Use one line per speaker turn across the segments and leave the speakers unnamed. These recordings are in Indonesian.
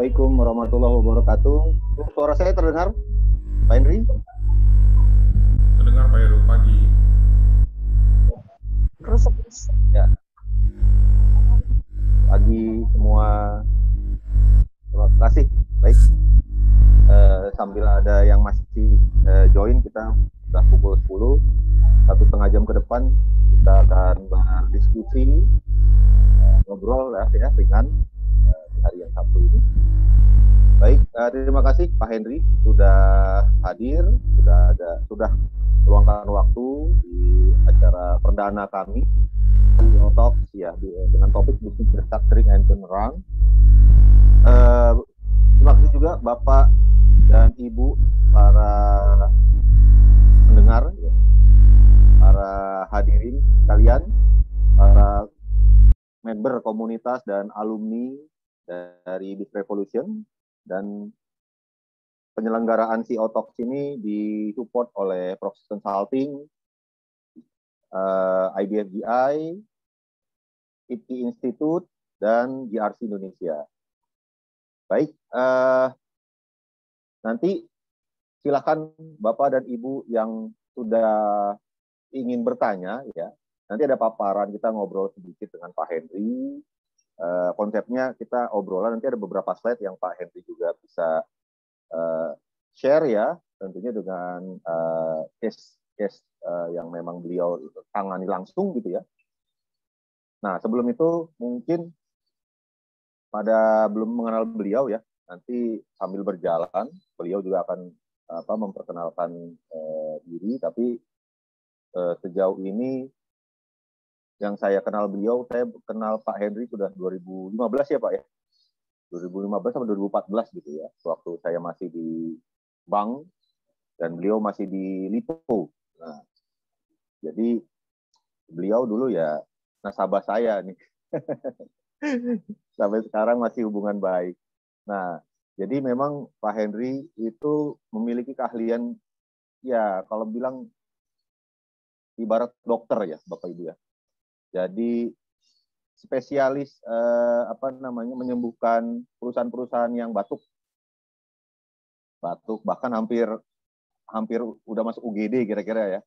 Assalamualaikum warahmatullahi wabarakatuh. Suara saya terdengar, Pak Henry?
Terdengar Pak Heru, pagi.
Ya, pagi semua. Terima kasih. Baik, sambil ada yang masih join, kita sudah pukul 10, 1,5 jam ke depan kita akan berdiskusi, ngobrol ya ringan di hari yang Sabtu ini. Baik, terima kasih Pak Henry sudah hadir, sudah meluangkan waktu di acara perdana kami di Talks ya dengan topik bisnis restructuring and turnaround. Terima kasih juga Bapak dan Ibu para pendengar, ya, para hadirin sekalian, para member komunitas dan alumni dari Biz Revolution, dan penyelenggaraan CEO Talks ini disupport oleh Proxys Consulting, IBFGI, IPI Institute, dan GRC Indonesia. Baik, nanti silakan Bapak dan Ibu yang sudah ingin bertanya, ya. Nanti ada paparan, kita ngobrol sedikit dengan Pak Henry. Konsepnya kita obrolan, nanti ada beberapa slide yang Pak Henry juga bisa share ya, tentunya dengan case yang memang beliau tangani langsung gitu ya. Nah, sebelum itu mungkin pada belum mengenal beliau ya, nanti sambil berjalan beliau juga akan memperkenalkan diri, tapi sejauh ini yang saya kenal beliau, saya kenal Pak Henry sudah 2015 ya Pak ya, 2015 sampai 2014 gitu ya, waktu saya masih di bank dan beliau masih di Lipo. Nah, jadi beliau dulu ya nasabah saya nih. Sampai sekarang masih hubungan baik. Nah, jadi memang Pak Henry itu memiliki keahlian, ya kalau bilang ibarat dokter ya Bapak Ibu ya. Jadi spesialis menyembuhkan perusahaan-perusahaan yang batuk, bahkan hampir udah masuk UGD kira-kira ya.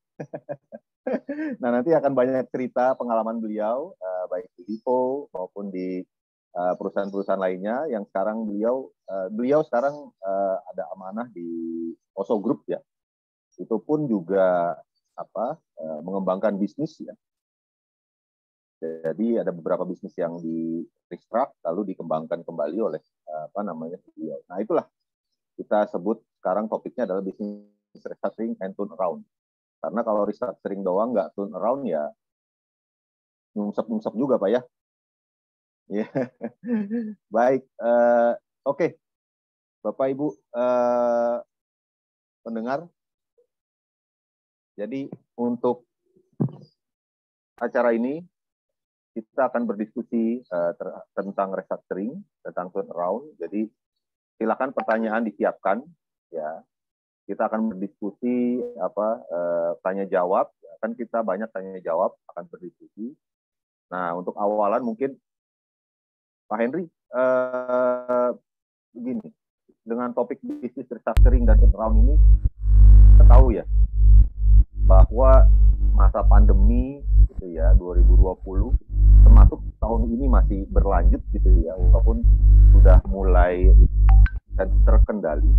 Nah, nanti akan banyak cerita pengalaman beliau, baik di Lipo maupun di perusahaan-perusahaan lainnya yang sekarang beliau sekarang ada amanah di Oso Group ya. Itu pun juga mengembangkan bisnis ya. Jadi ada beberapa bisnis yang di restruct lalu dikembangkan kembali oleh beliau. Nah, itulah kita sebut sekarang topiknya adalah bisnis restructuring and turnaround. Karena kalau restructuring doang nggak turnaround ya nyungsep juga Pak ya. Yeah. Baik, oke. Bapak Ibu pendengar, jadi untuk acara ini kita akan berdiskusi tentang restructuring, tentang turnaround. Jadi silakan pertanyaan disiapkan, ya. Kita akan berdiskusi tanya jawab. Kan kita banyak tanya jawab akan berdiskusi. Nah, untuk awalan mungkin Pak Henry, begini, dengan topik bisnis restructuring dan turnaround ini, kita tahu ya bahwa masa pandemi gitu ya 2020 termasuk tahun ini masih berlanjut gitu ya, walaupun sudah mulai terkendali.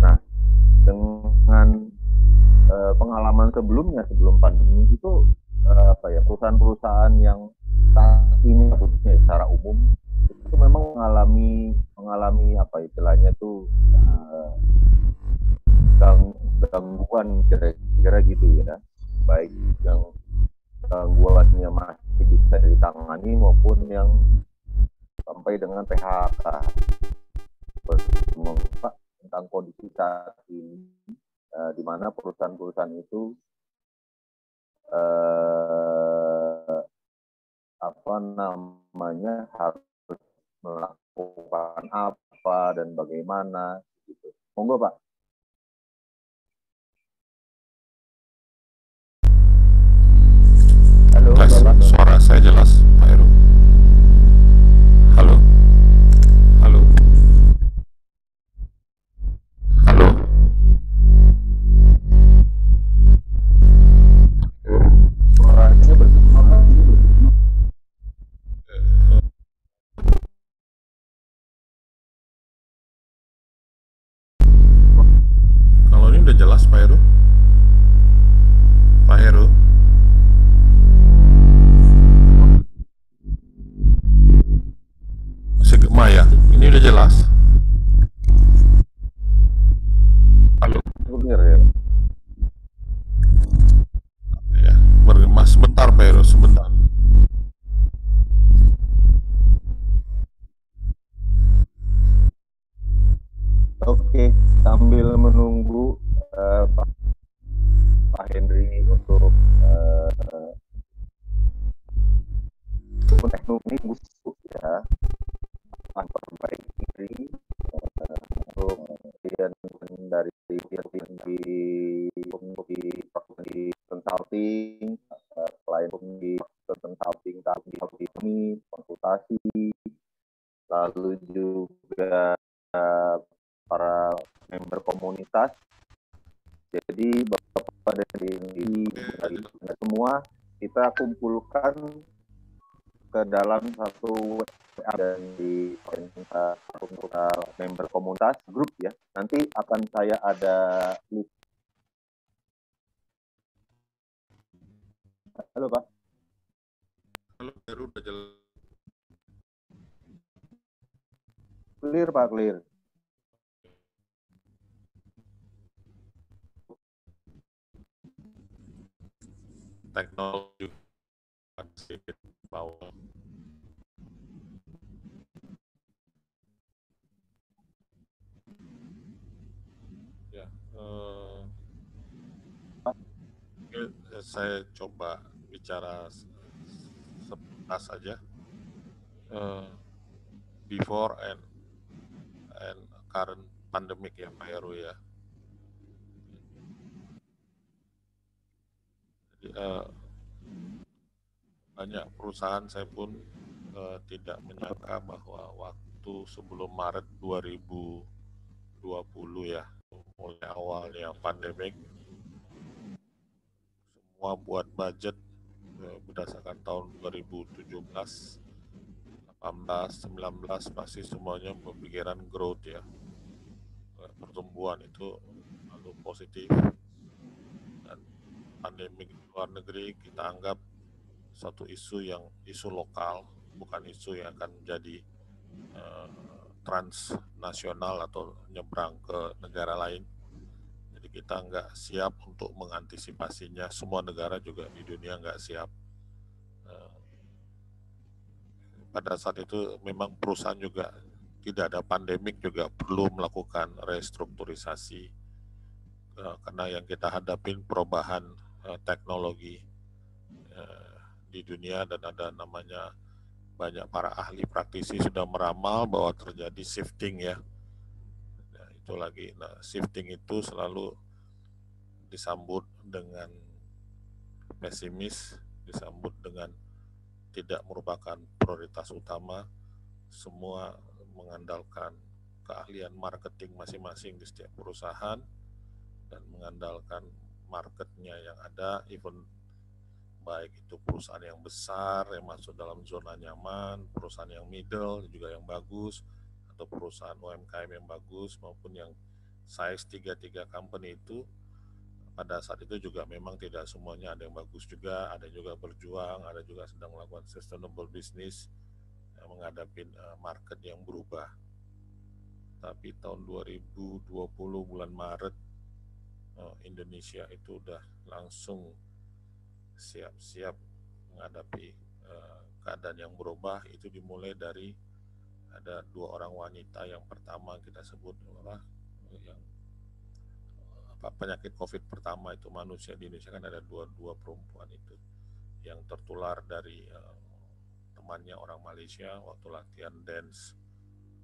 Nah, dengan pengalaman sebelumnya sebelum pandemi itu perusahaan-perusahaan yang saat ini khususnya secara umum itu memang mengalami istilahnya tuh gangguan kira-kira gitu ya, baik yang gangguannya masih bisa ditangani maupun yang sampai dengan PHK. Tentang kondisi saat ini di mana perusahaan-perusahaan itu harus melakukan apa dan bagaimana gitu. Monggo Pak.
Halo Bapak. Suara saya jelas Pak Heru. Halo. Sebentar.
Oke, sambil menunggu Pak Henry untuk teknologi busuk ya, perbaiki diri untuk kemudian dari di consulting, selain di consulting kami konsultasi, lalu juga para member komunitas. Jadi Bapak dan dari semua kita kumpulkan ke dalam satu WA dan di member komunitas grup ya. Nanti akan saya ada list. Halo Pak.
Halo, Heru, udah jelas.
Clear Pak, clear.
Teknologi sedikit bawah. Ya, saya coba bicara sebentar saja. Before and current pandemic ya Pak Heru ya. Jadi, banyak perusahaan saya pun tidak menyangka bahwa waktu sebelum Maret 2020 ya, mulai awalnya pandemik, semua buat budget berdasarkan tahun 2017, 18, 19 pasti semuanya berpikiran growth ya, pertumbuhan itu lalu positif, dan pandemik di luar negeri kita anggap satu isu lokal, bukan isu yang akan menjadi transnasional atau nyebrang ke negara lain. Jadi kita nggak siap untuk mengantisipasinya. Semua negara juga di dunia nggak siap. Pada saat itu memang perusahaan juga tidak ada pandemik juga perlu melakukan restrukturisasi karena yang kita hadapin perubahan teknologi di dunia, dan ada namanya banyak para ahli praktisi sudah meramal bahwa terjadi shifting ya. Nah, itu lagi. Nah, shifting itu selalu disambut dengan pesimis, disambut dengan tidak merupakan prioritas utama. Semua mengandalkan keahlian marketing masing-masing di setiap perusahaan dan mengandalkan marketnya yang ada, even baik itu perusahaan yang besar yang masuk dalam zona nyaman, perusahaan yang middle juga yang bagus, atau perusahaan UMKM yang bagus, maupun yang size 3 company itu pada saat itu juga memang tidak semuanya, ada yang bagus juga, ada juga berjuang, ada juga sedang melakukan sustainable business menghadapi market yang berubah. Tapi tahun 2020 bulan Maret Indonesia itu udah langsung siap-siap menghadapi keadaan yang berubah. Itu dimulai dari ada 2 orang wanita yang pertama kita sebut yang penyakit COVID pertama itu manusia di Indonesia kan ada dua perempuan itu yang tertular dari temannya orang Malaysia waktu latihan dance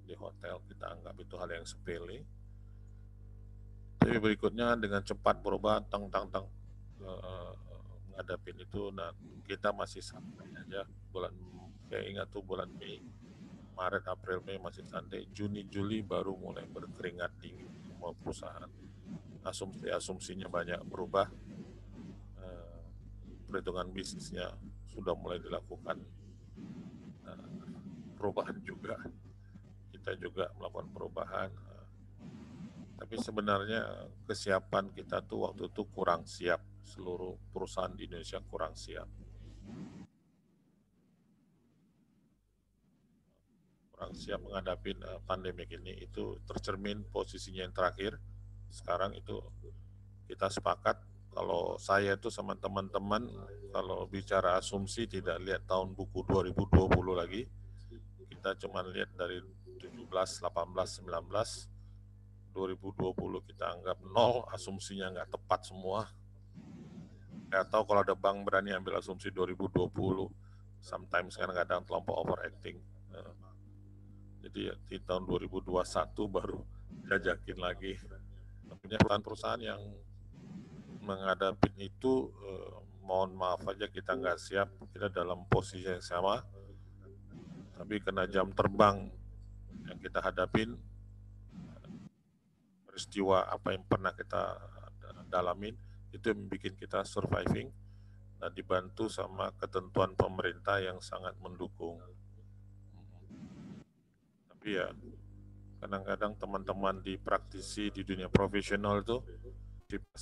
di hotel. Kita anggap itu hal yang sepele, tapi berikutnya dengan cepat berubah menghadapi itu. Nah, kita masih santai aja. Saya ingat tuh bulan Mei, Maret, April, Mei masih santai. Juni, Juli baru mulai berkeringat dingin semua perusahaan. Asumsinya banyak berubah. Perhitungan bisnisnya sudah mulai dilakukan perubahan juga. Kita juga melakukan perubahan. Tapi sebenarnya kesiapan kita tuh waktu itu kurang siap. Seluruh perusahaan di Indonesia kurang siap. Kurang siap menghadapi pandemik ini. Itu tercermin posisinya yang terakhir. Sekarang itu kita sepakat kalau saya itu sama teman-teman, kalau bicara asumsi tidak lihat tahun buku 2020 lagi, kita cuma lihat dari 17, 18, 19, 2020 kita anggap nol, asumsinya nggak tepat semua. Nggak tahu kalau ada bank berani ambil asumsi 2020, sometimes kadang-kadang kelompok overacting. Jadi di tahun 2021 baru jajakin lagi. Punya perusahaan-perusahaan yang menghadapi itu, mohon maaf aja kita nggak siap, kita dalam posisi yang sama, tapi kena jam terbang yang kita hadapin, peristiwa apa yang pernah kita dalamin, itu yang bikin kita surviving, nah dibantu sama ketentuan pemerintah yang sangat mendukung. Tapi ya kadang-kadang teman-teman di praktisi di dunia profesional itu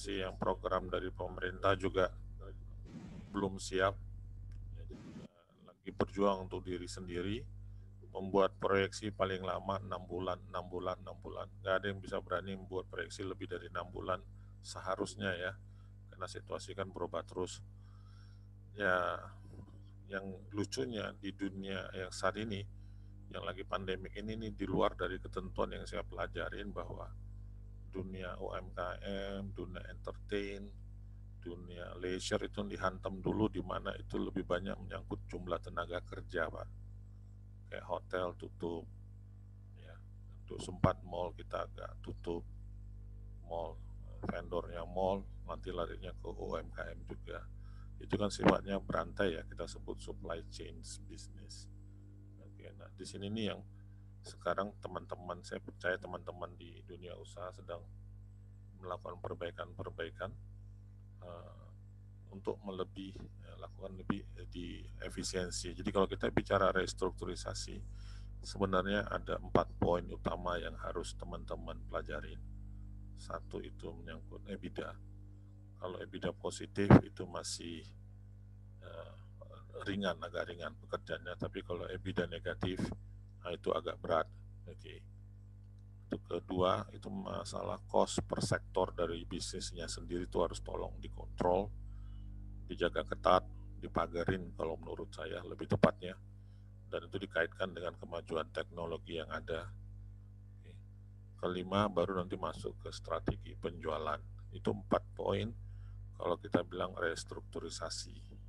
yang program dari pemerintah juga belum siap, lagi berjuang untuk diri sendiri, membuat proyeksi paling lama 6 bulan. Nggak ada yang bisa berani membuat proyeksi lebih dari 6 bulan seharusnya ya, karena situasi kan berubah terus. Ya, yang lucunya di dunia yang saat ini, yang lagi pandemik ini nih, di luar dari ketentuan yang saya pelajarin bahwa dunia UMKM, dunia entertain, dunia leisure itu dihantam dulu, di mana itu lebih banyak menyangkut jumlah tenaga kerja, Pak. Kayak hotel tutup, ya. Untuk sempat mall kita agak tutup, mall, vendornya mall, nanti larinya ke UMKM juga. Itu kan sifatnya berantai ya, kita sebut supply chain business. Oke, nah di sini nih yang sekarang teman-teman, saya percaya teman-teman di dunia usaha sedang melakukan perbaikan-perbaikan untuk lakukan lebih di efisiensi. Jadi kalau kita bicara restrukturisasi, sebenarnya ada 4 poin utama yang harus teman-teman pelajarin. Satu itu menyangkut EBITDA. Kalau EBITDA positif itu masih agak ringan pekerjaannya, tapi kalau EBITDA negatif, nah itu agak berat. Oke. Itu kedua, itu masalah cost per sektor dari bisnisnya sendiri itu harus tolong dikontrol, dijaga ketat, dipagarin kalau menurut saya lebih tepatnya, dan itu dikaitkan dengan kemajuan teknologi yang ada. Oke. Kelima, baru nanti masuk ke strategi penjualan. Itu 4 poin kalau kita bilang restrukturisasi.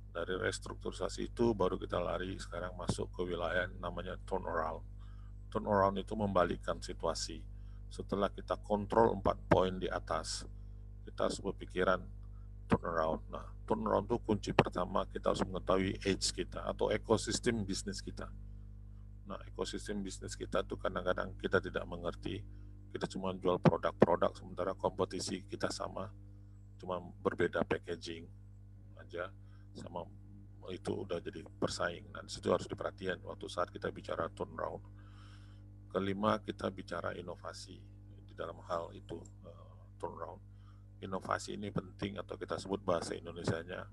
Dari restrukturisasi itu baru kita lari sekarang masuk ke wilayah namanya turnaround. Turnaround itu membalikkan situasi. Setelah kita kontrol 4 poin di atas, kita harus berpikiran turnaround. Nah, turnaround itu kunci pertama, kita harus mengetahui edge kita atau ekosistem bisnis kita. Nah, ekosistem bisnis kita itu kadang-kadang kita tidak mengerti. Kita cuma jual produk-produk, sementara kompetisi kita sama, cuma berbeda packaging aja, sama itu udah jadi bersaing. Nah, disitu harus diperhatikan waktu saat kita bicara turnaround. Kelima, kita bicara inovasi di dalam hal itu turnaround. Inovasi ini penting, atau kita sebut bahasa Indonesianya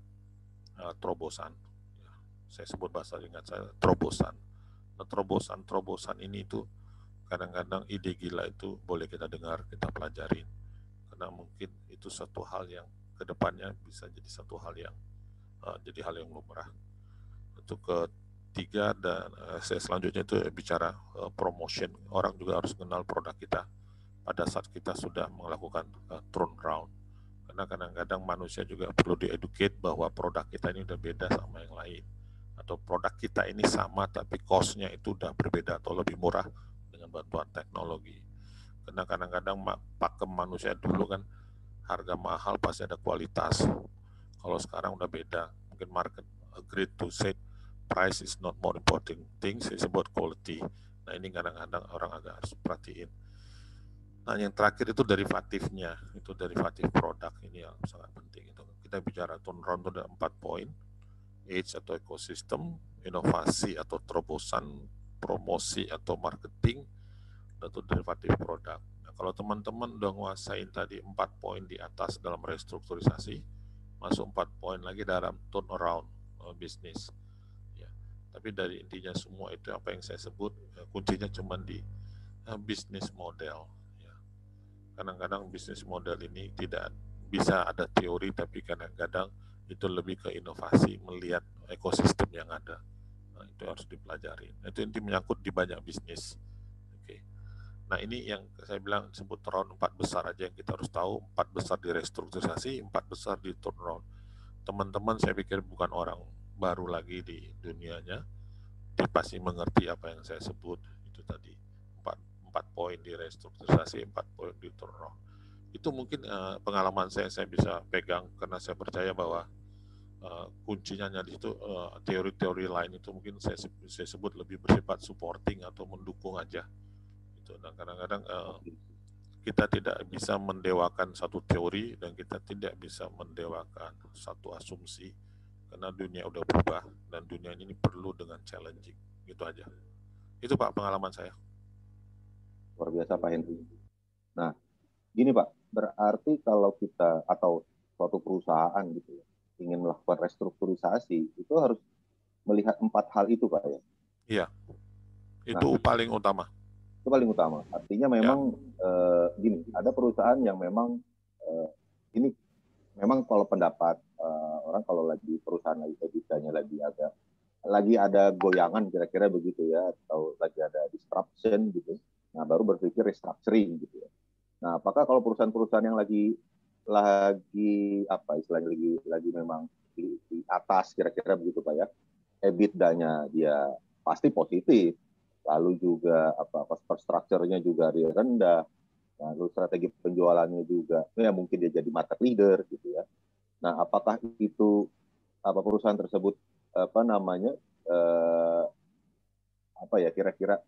terobosan. Ya, saya sebut bahasa ingat saya terobosan. Nah, terobosan ini itu kadang-kadang ide gila itu boleh kita dengar, kita pelajarin, karena mungkin itu satu hal yang kedepannya bisa jadi satu hal yang jadi hal yang lumrah. Itu ketiga, dan saya selanjutnya itu bicara promotion. Orang juga harus kenal produk kita pada saat kita sudah melakukan turnaround, karena kadang-kadang manusia juga perlu dieducate bahwa produk kita ini udah beda sama yang lain, atau produk kita ini sama tapi cost-nya itu udah berbeda atau lebih murah dengan bantuan teknologi. Karena kadang-kadang pakem manusia dulu kan harga mahal pasti ada kualitas. Kalau sekarang udah beda, mungkin market agreed to say price is not more important, things is about quality. Nah, ini kadang-kadang orang agak harus perhatiin. Nah, yang terakhir itu derivatifnya, itu derivatif produk, ini yang sangat penting. Itu kita bicara turnaround itu ada 4 poin: edge atau ekosistem, inovasi atau terobosan, promosi atau marketing, dan itu derivatif produk. Nah, kalau teman-teman udah nguasain tadi 4 poin di atas dalam restrukturisasi, masuk 4 poin lagi dalam turnaround bisnis. Ya. Tapi dari intinya semua itu apa yang saya sebut, kuncinya cuma di bisnis model. Kadang-kadang bisnis model ini tidak bisa ada teori, tapi kadang-kadang itu lebih ke inovasi, melihat ekosistem yang ada. Nah, itu harus dipelajari. Itu inti menyangkut di banyak bisnis. Oke. Nah, ini yang saya bilang sebut turnaround 4 besar aja yang kita harus tahu. 4 besar di restrukturisasi, 4 besar di turnaround. Teman-teman saya pikir bukan orang baru lagi di dunianya, dia pasti mengerti apa yang saya sebut itu tadi. 4 poin di restrukturisasi, 4 poin di turnaround. Itu mungkin pengalaman saya bisa pegang karena saya percaya bahwa kuncinya di situ. Teori-teori lain itu mungkin saya sebut lebih bersifat supporting atau mendukung aja gitu. Dan kadang-kadang kita tidak bisa mendewakan satu teori dan kita tidak bisa mendewakan satu asumsi karena dunia udah berubah dan dunia ini perlu dengan challenging. Gitu aja. Itu Pak pengalaman saya.
Luar biasa Pak Henry. Nah, gini Pak, berarti kalau kita atau suatu perusahaan gitu ya, ingin melakukan restrukturisasi, itu harus melihat 4 hal itu Pak ya?
Iya, itu paling utama.
Itu paling utama. Artinya memang gini, ada perusahaan yang memang ini memang kalau pendapat orang kalau lagi perusahaan lagi EBITDA-nya lagi ada goyangan kira-kira begitu ya, atau lagi ada disruption gitu, nah baru berpikir restructuring gitu ya. Nah, apakah kalau perusahaan-perusahaan yang lagi apa istilahnya lagi memang di atas kira-kira begitu Pak ya, EBITDA-nya dia pasti positif, lalu juga cost structure-nya juga dia rendah, lalu strategi penjualannya juga ya mungkin dia jadi market leader gitu ya. Nah, apakah itu perusahaan tersebut kira-kira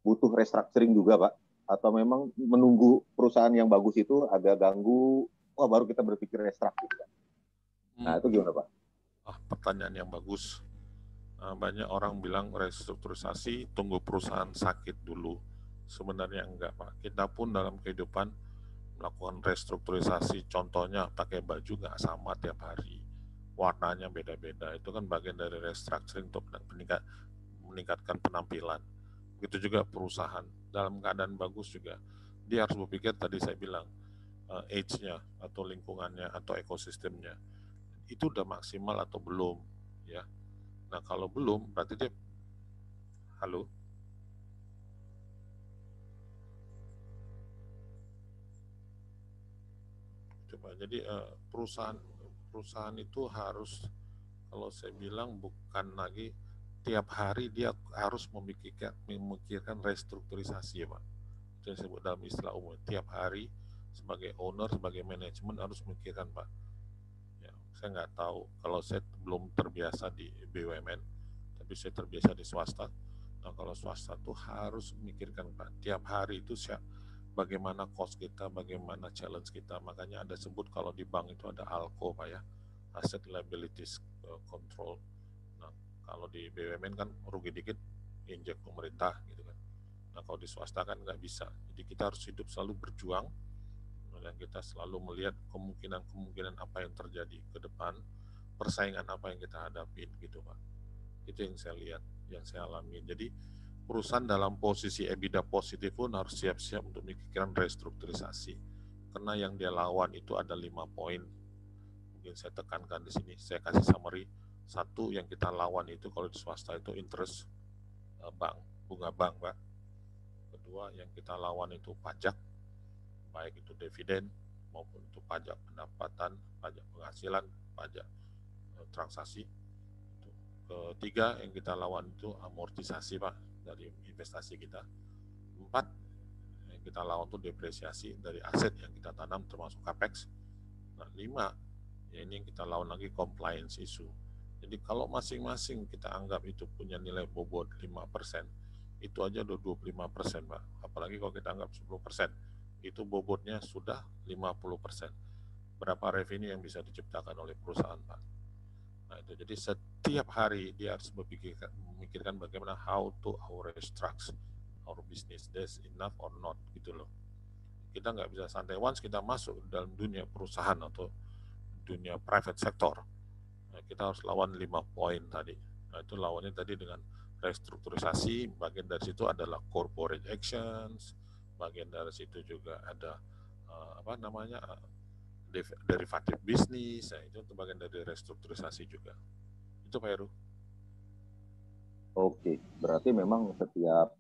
butuh restructuring juga Pak? Atau memang menunggu perusahaan yang bagus itu agak ganggu, baru kita berpikir restructuring? Nah, itu gimana Pak?
Pertanyaan yang bagus. Banyak orang bilang restrukturisasi tunggu perusahaan sakit dulu. Sebenarnya enggak Pak. Kita pun dalam kehidupan melakukan restrukturisasi, contohnya pakai baju nggak sama tiap hari, warnanya beda-beda, itu kan bagian dari restructuring untuk meningkatkan penampilan. Begitu juga perusahaan dalam keadaan bagus juga dia harus berpikir tadi saya bilang age-nya atau lingkungannya atau ekosistemnya itu udah maksimal atau belum ya. Nah kalau belum berarti dia jadi perusahaan itu harus, kalau saya bilang bukan lagi tiap hari dia harus memikirkan restrukturisasi ya Pak. Itu yang disebut dalam istilah umum. Tiap hari sebagai owner, sebagai manajemen harus memikirkan Pak. Ya, saya nggak tahu, kalau saya belum terbiasa di BUMN, tapi saya terbiasa di swasta. Nah kalau swasta tuh harus memikirkan Pak. Tiap hari itu bagaimana cost kita, bagaimana challenge kita. Makanya ada sebut kalau di bank itu ada ALCO Pak ya, Asset Liabilities Control. Nah kalau di BUMN kan rugi dikit injek pemerintah gitu kan. Nah kalau di swasta kan nggak bisa. Jadi kita harus hidup selalu berjuang dan kita selalu melihat kemungkinan apa yang terjadi ke depan, persaingan apa yang kita hadapi gitu Pak. Itu yang saya lihat, yang saya alami. Jadi perusahaan dalam posisi EBITDA positif pun harus siap-siap untuk memikirkan restrukturisasi. Karena yang dia lawan itu ada 5 poin. Mungkin saya tekankan di sini, saya kasih summary. 1, yang kita lawan itu kalau di swasta itu interest bank, bunga bank Pak. 2, yang kita lawan itu pajak, baik itu dividen maupun itu pajak pendapatan, pajak penghasilan, pajak transaksi. 3, yang kita lawan itu amortisasi Pak dari investasi kita. 4, yang kita lawan itu depresiasi dari aset yang kita tanam termasuk capex. Nah 5, ya ini yang kita lawan lagi compliance issue. Jadi kalau masing-masing kita anggap itu punya nilai bobot 5%, itu aja udah 25% Pak. Apalagi kalau kita anggap 10%, itu bobotnya sudah 50%. Berapa revenue yang bisa diciptakan oleh perusahaan Pak? Nah itu jadi setiap hari dia harus memikirkan bagaimana how to our restructure our business, that's enough or not gitu loh. Kita nggak bisa santai once kita masuk dalam dunia perusahaan atau dunia private sector. Nah, kita harus lawan 5 poin tadi. Nah itu lawannya tadi dengan restrukturisasi, bagian dari situ adalah corporate actions, bagian dari situ juga ada derivatif bisnis, ya, itu bagian dari restrukturisasi juga. Itu Pak Heru.
Oke, berarti memang setiap,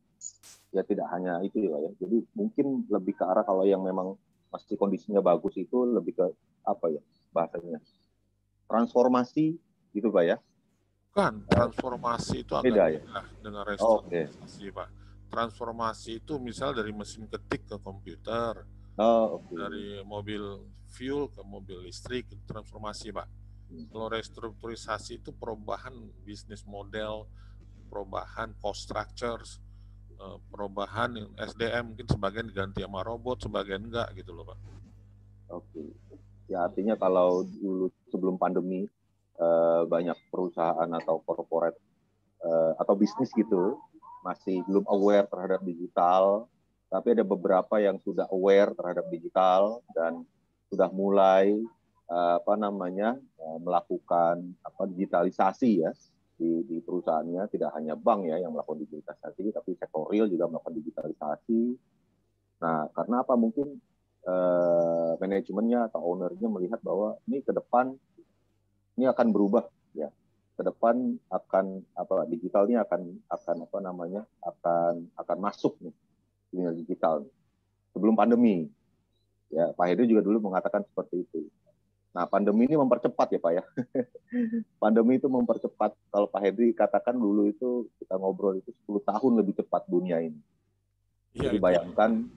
ya tidak hanya itu ya, jadi mungkin lebih ke arah kalau yang memang masih kondisinya bagus itu lebih ke apa ya bahasanya, transformasi gitu Pak ya?
Kan, transformasi itu agak
Beda ya?
beda dengan
Oke.
restrukturisasi Pak. Transformasi itu misal dari mesin ketik ke komputer,
Oke.
dari mobil fuel ke mobil listrik, itu transformasi Pak. Kalau restrukturisasi itu perubahan bisnis model, perubahan cost structures, perubahan SDM, mungkin sebagian diganti sama robot, sebagian enggak gitu loh Pak.
Oke. Ya artinya kalau dulu sebelum pandemi banyak perusahaan atau corporate atau bisnis gitu masih belum aware terhadap digital, tapi ada beberapa yang sudah aware terhadap digital dan sudah mulai melakukan digitalisasi ya di perusahaannya, tidak hanya bank ya yang melakukan digitalisasi, tapi sektor real juga melakukan digitalisasi. Nah, karena apa? Mungkin manajemennya atau ownernya melihat bahwa ini ke depan ini akan berubah ya. Ke depan akan digital ini akan masuk nih dunia digital sebelum pandemi ya. Pak Hedu juga dulu mengatakan seperti itu. Nah, pandemi ini mempercepat ya Pak ya. Pandemi itu mempercepat. Kalau Pak Hedu katakan dulu itu kita ngobrol itu 10 tahun lebih cepat dunia ini.
Ya,
jadi bayangkan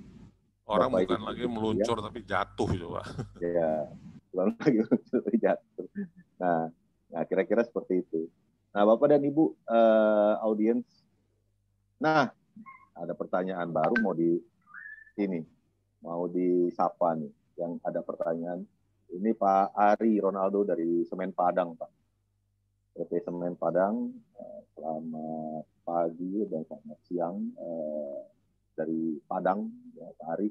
orang
Bapak
bukan lagi meluncur ya, tapi jatuh gitu Pak.
Ya, bukan lagi meluncur tapi jatuh. Nah, kira-kira seperti itu. Nah, Bapak dan Ibu audiens, nah ada pertanyaan baru mau disapa nih. Yang ada pertanyaan ini Pak Ari Ronaldo dari Semen Padang, Pak. PT Semen Padang, selamat pagi dan selamat siang dari Padang, ya, Pak Ari.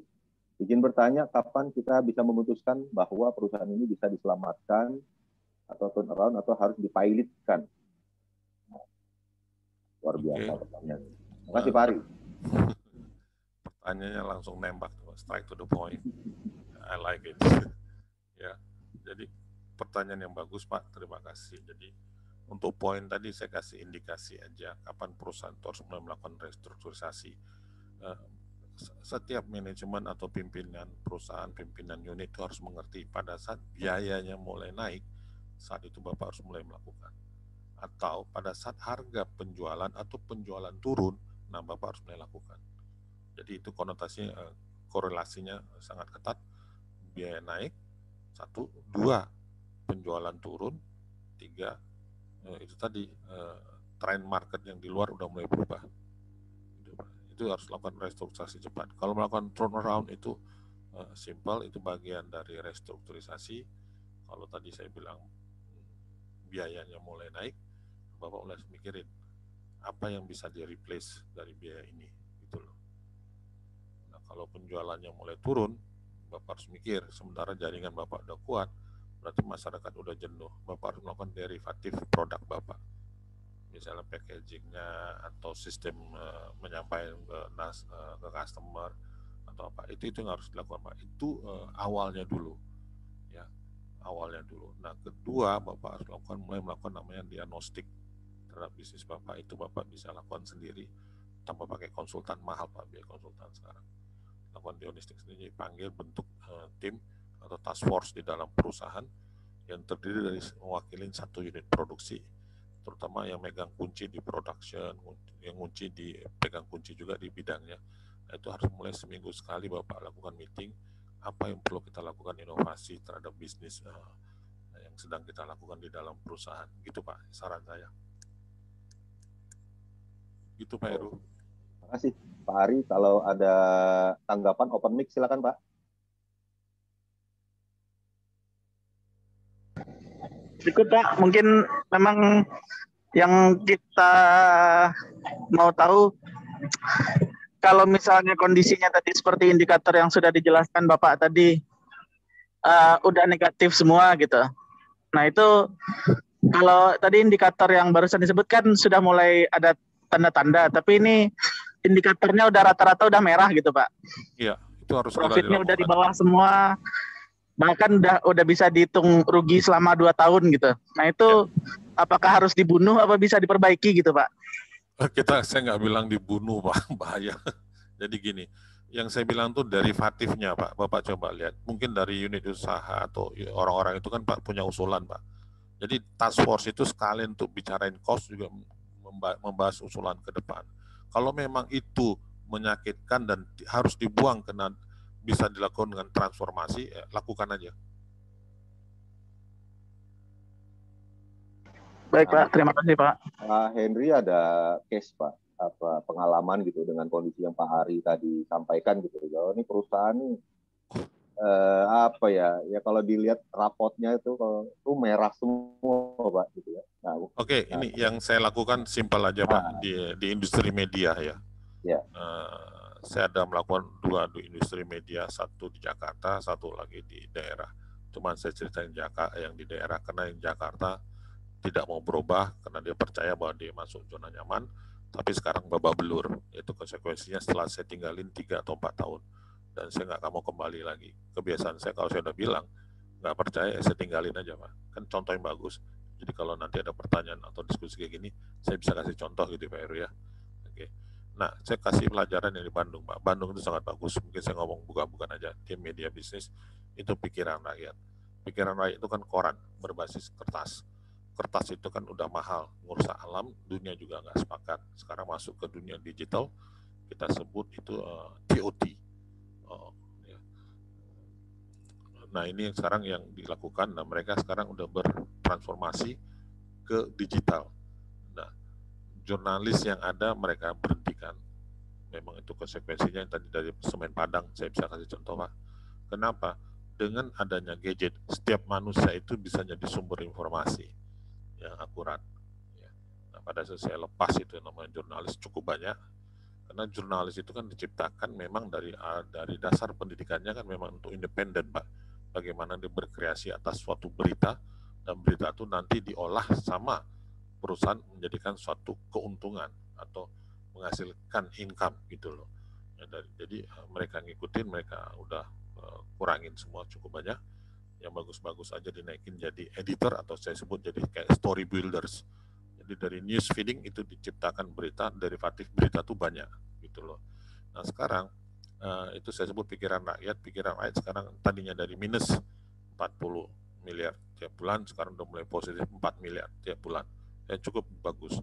Izin bertanya, kapan kita bisa memutuskan bahwa perusahaan ini bisa diselamatkan atau turnaround atau harus dipilotkan? Luar biasa pertanyaannya. Terima kasih Pak Ari.
Pertanyaannya langsung nembak, strike to the point. I like it. Ya, jadi pertanyaan yang bagus Pak, terima kasih. Jadi untuk poin tadi saya kasih indikasi aja kapan perusahaan harus mulai melakukan restrukturisasi. Setiap manajemen atau pimpinan perusahaan, pimpinan unit itu harus mengerti pada saat biayanya mulai naik, saat itu Bapak harus mulai melakukan. Atau pada saat harga penjualan atau penjualan turun, nah Bapak harus mulai lakukan. Jadi itu konotasinya, korelasinya sangat ketat. Biaya naik, 1, 2 penjualan turun, 3 itu tadi tren market yang di luar udah mulai berubah. Itu harus lakukan restrukturisasi cepat. Kalau melakukan turnaround itu simple, itu bagian dari restrukturisasi. Kalau tadi saya bilang biayanya mulai naik, Bapak mulai mikirin apa yang bisa di-replace dari biaya ini, gitu loh. Nah, kalau penjualannya mulai turun, Bapak harus mikir, sementara jaringan Bapak udah kuat, berarti masyarakat udah jenuh. Bapak harus melakukan derivatif produk Bapak. Misalnya packagingnya atau sistem menyampaikan ke customer atau apa, itu yang harus dilakukan Pak. Itu awalnya dulu ya, awalnya dulu. Nah, kedua Bapak harus mulai melakukan namanya diagnostik terhadap bisnis Bapak. Itu Bapak bisa lakukan sendiri tanpa pakai konsultan, mahal Pak biaya konsultan sekarang. Lakukan diagnostik sendiri, panggil bentuk tim atau task force di dalam perusahaan yang terdiri dari mewakili satu unit produksi, terutama yang megang kunci di production, yang pegang kunci juga di bidangnya. Nah, itu harus mulai seminggu sekali Bapak lakukan meeting, apa yang perlu kita lakukan inovasi terhadap bisnis yang sedang kita lakukan di dalam perusahaan. Gitu Pak, saran saya. Gitu Pak Heru.
Terima kasih Pak Ari. Kalau ada tanggapan open mic silakan Pak.
Berikut Pak, mungkin memang yang kita mau tahu, kalau misalnya kondisinya tadi seperti indikator yang sudah dijelaskan Bapak tadi, udah negatif semua gitu. Nah itu kalau tadi indikator yang barusan disebutkan sudah mulai ada tanda-tanda, tapi ini indikatornya udah rata-rata udah merah gitu Pak.
Iya, itu harus
profitnya udah di bawah semua. bahkan udah bisa dihitung rugi selama 2 tahun gitu. Nah itu apakah harus dibunuh apa bisa diperbaiki gitu Pak?
Saya nggak bilang dibunuh Pak, bahaya. Jadi gini, yang saya bilang tuh derivatifnya Pak, Bapak coba lihat. Mungkin dari unit usaha atau orang-orang itu kan Pak punya usulan Pak. Jadi task force itu sekalian untuk bicarain cost juga membahas usulan ke depan. Kalau memang itu menyakitkan dan harus dibuang karena bisa dilakukan dengan transformasi, lakukan aja.
Baik Pak, terima kasih Pak.
Pak Henry ada case Pak, pengalaman gitu dengan kondisi yang Pak Ari tadi sampaikan gitu. Kalau ini perusahaan ini kalau dilihat rapotnya itu merah semua Pak gitu ya.
Oke, ini yang saya lakukan simpel aja Pak di industri media ya. Saya ada melakukan 2 di industri media, satu di Jakarta, satu lagi di daerah. Cuman saya ceritain yang di daerah karena yang Jakarta tidak mau berubah karena dia percaya bahwa dia masuk zona nyaman, tapi sekarang babak belur. Itu konsekuensinya setelah saya tinggalin 3 atau 4 tahun. Dan saya nggak mau kembali lagi. Kebiasaan saya kalau saya udah bilang, nggak percaya, saya tinggalin aja Pak. Kan contoh yang bagus. Jadi kalau nanti ada pertanyaan atau diskusi kayak gini, saya bisa kasih contoh gitu Pak Heru ya. Oke. Nah, saya kasih pelajaran yang di Bandung Pak. Bandung itu sangat bagus. Mungkin saya ngomong bukan aja. Di media bisnis, itu pikiran rakyat. Pikiran rakyat itu kan koran berbasis kertas. Kertas itu kan udah mahal, merusak alam, dunia juga nggak sepakat. Sekarang masuk ke dunia digital, kita sebut itu TOT. Nah ini yang sekarang yang dilakukan, nah mereka sekarang udah bertransformasi ke digital. Nah jurnalis yang ada mereka berhentikan. Memang itu konsekuensinya yang tadi dari semen Padang, saya bisa kasih contoh Pak. Kenapa? Dengan adanya gadget, setiap manusia itu bisa jadi sumber informasi yang akurat. Nah, pada saat saya lepas itu namanya jurnalis cukup banyak, karena jurnalis itu kan diciptakan memang dari dasar pendidikannya kan memang untuk independen Pak. Bagaimana dia berkreasi atas suatu berita, dan berita itu nanti diolah sama perusahaan menjadikan suatu keuntungan atau menghasilkan income gitu loh. Jadi mereka ngikutin, mereka udah kurangin semua cukup banyak. Yang bagus-bagus aja dinaikin jadi editor atau saya sebut jadi kayak story builders. Jadi dari news feeding itu diciptakan berita, derivatif berita itu banyak gitu loh. Nah sekarang itu saya sebut pikiran rakyat sekarang tadinya dari minus 40 miliar tiap bulan, sekarang udah mulai positif 4 miliar tiap bulan. Ya cukup bagus.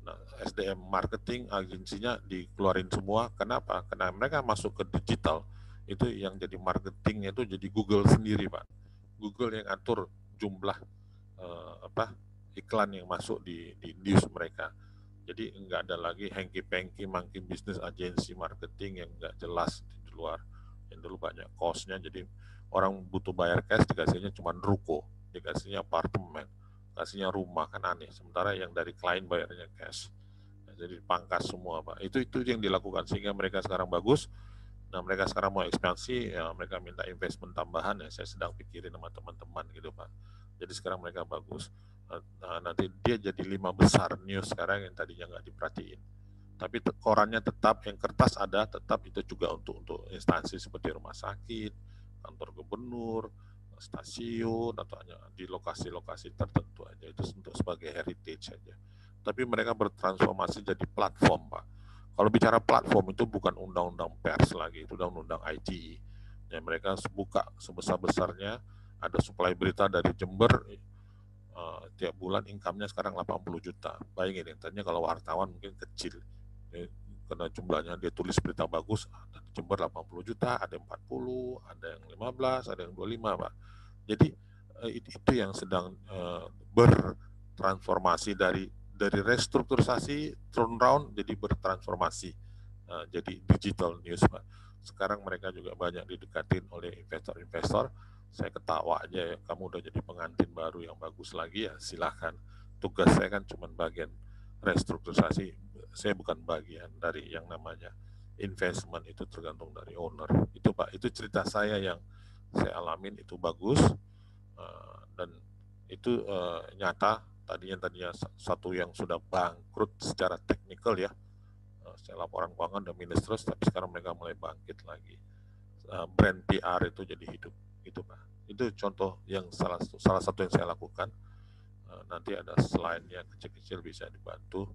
Nah, SDM marketing agensinya dikeluarin semua. Kenapa? Karena mereka masuk ke digital, itu yang jadi marketingnya itu jadi Google sendiri Pak. Google yang atur jumlah iklan yang masuk di news mereka. Jadi nggak ada lagi hengki-pengki, monkey business agency marketing yang nggak jelas di luar. Yang dulu banyak cost-nya, jadi orang butuh bayar cash, dikasihnya cuma ruko, dikasihnya apartemen, kasihnya rumah, kan aneh. Sementara yang dari klien bayarnya cash. Nah, jadi pangkas semua Pak. Itu yang dilakukan sehingga mereka sekarang bagus. Nah mereka sekarang mau ekspansi, ya mereka minta investment tambahan, ya saya sedang pikirin sama teman-teman gitu Pak. Jadi sekarang mereka bagus. Nah, nanti dia jadi 5 besar news sekarang yang tadinya nggak diperhatiin. Tapi korannya tetap, yang kertas ada, tetap itu juga untuk instansi seperti rumah sakit, kantor gubernur, stasiun, atau hanya di lokasi-lokasi tertentu aja. Itu untuk sebagai heritage saja. Tapi mereka bertransformasi jadi platform Pak. Kalau bicara platform itu bukan undang-undang pers lagi, itu undang-undang ITE. Ya, mereka buka sebesar-besarnya, ada suplai berita dari Jember, tiap bulan income-nya sekarang 80 juta. Bayangin, tadinya kalau wartawan mungkin kecil. Karena jumlahnya dia tulis berita bagus, ada di Jember 80 juta, ada yang 40, ada yang 15, ada yang 25, Pak. Jadi itu yang sedang bertransformasi dari restrukturisasi turnaround jadi bertransformasi jadi digital news Pak. Sekarang mereka juga banyak didekatin oleh investor-investor. Saya ketawa aja ya, kamu udah jadi pengantin baru yang bagus lagi ya silahkan. Tugas saya kan cuma bagian restrukturisasi, saya bukan bagian dari yang namanya investment, itu tergantung dari owner. Itu Pak, itu cerita saya yang saya alamin, itu bagus dan itu nyata. Tadinya satu yang sudah bangkrut secara teknikal ya, saya laporan keuangan udah minus terus, tapi sekarang mereka mulai bangkit lagi. Brand PR itu jadi hidup, gitu Pak. Itu contoh yang salah satu yang saya lakukan. Nanti ada slide-nya kecil-kecil bisa dibantu.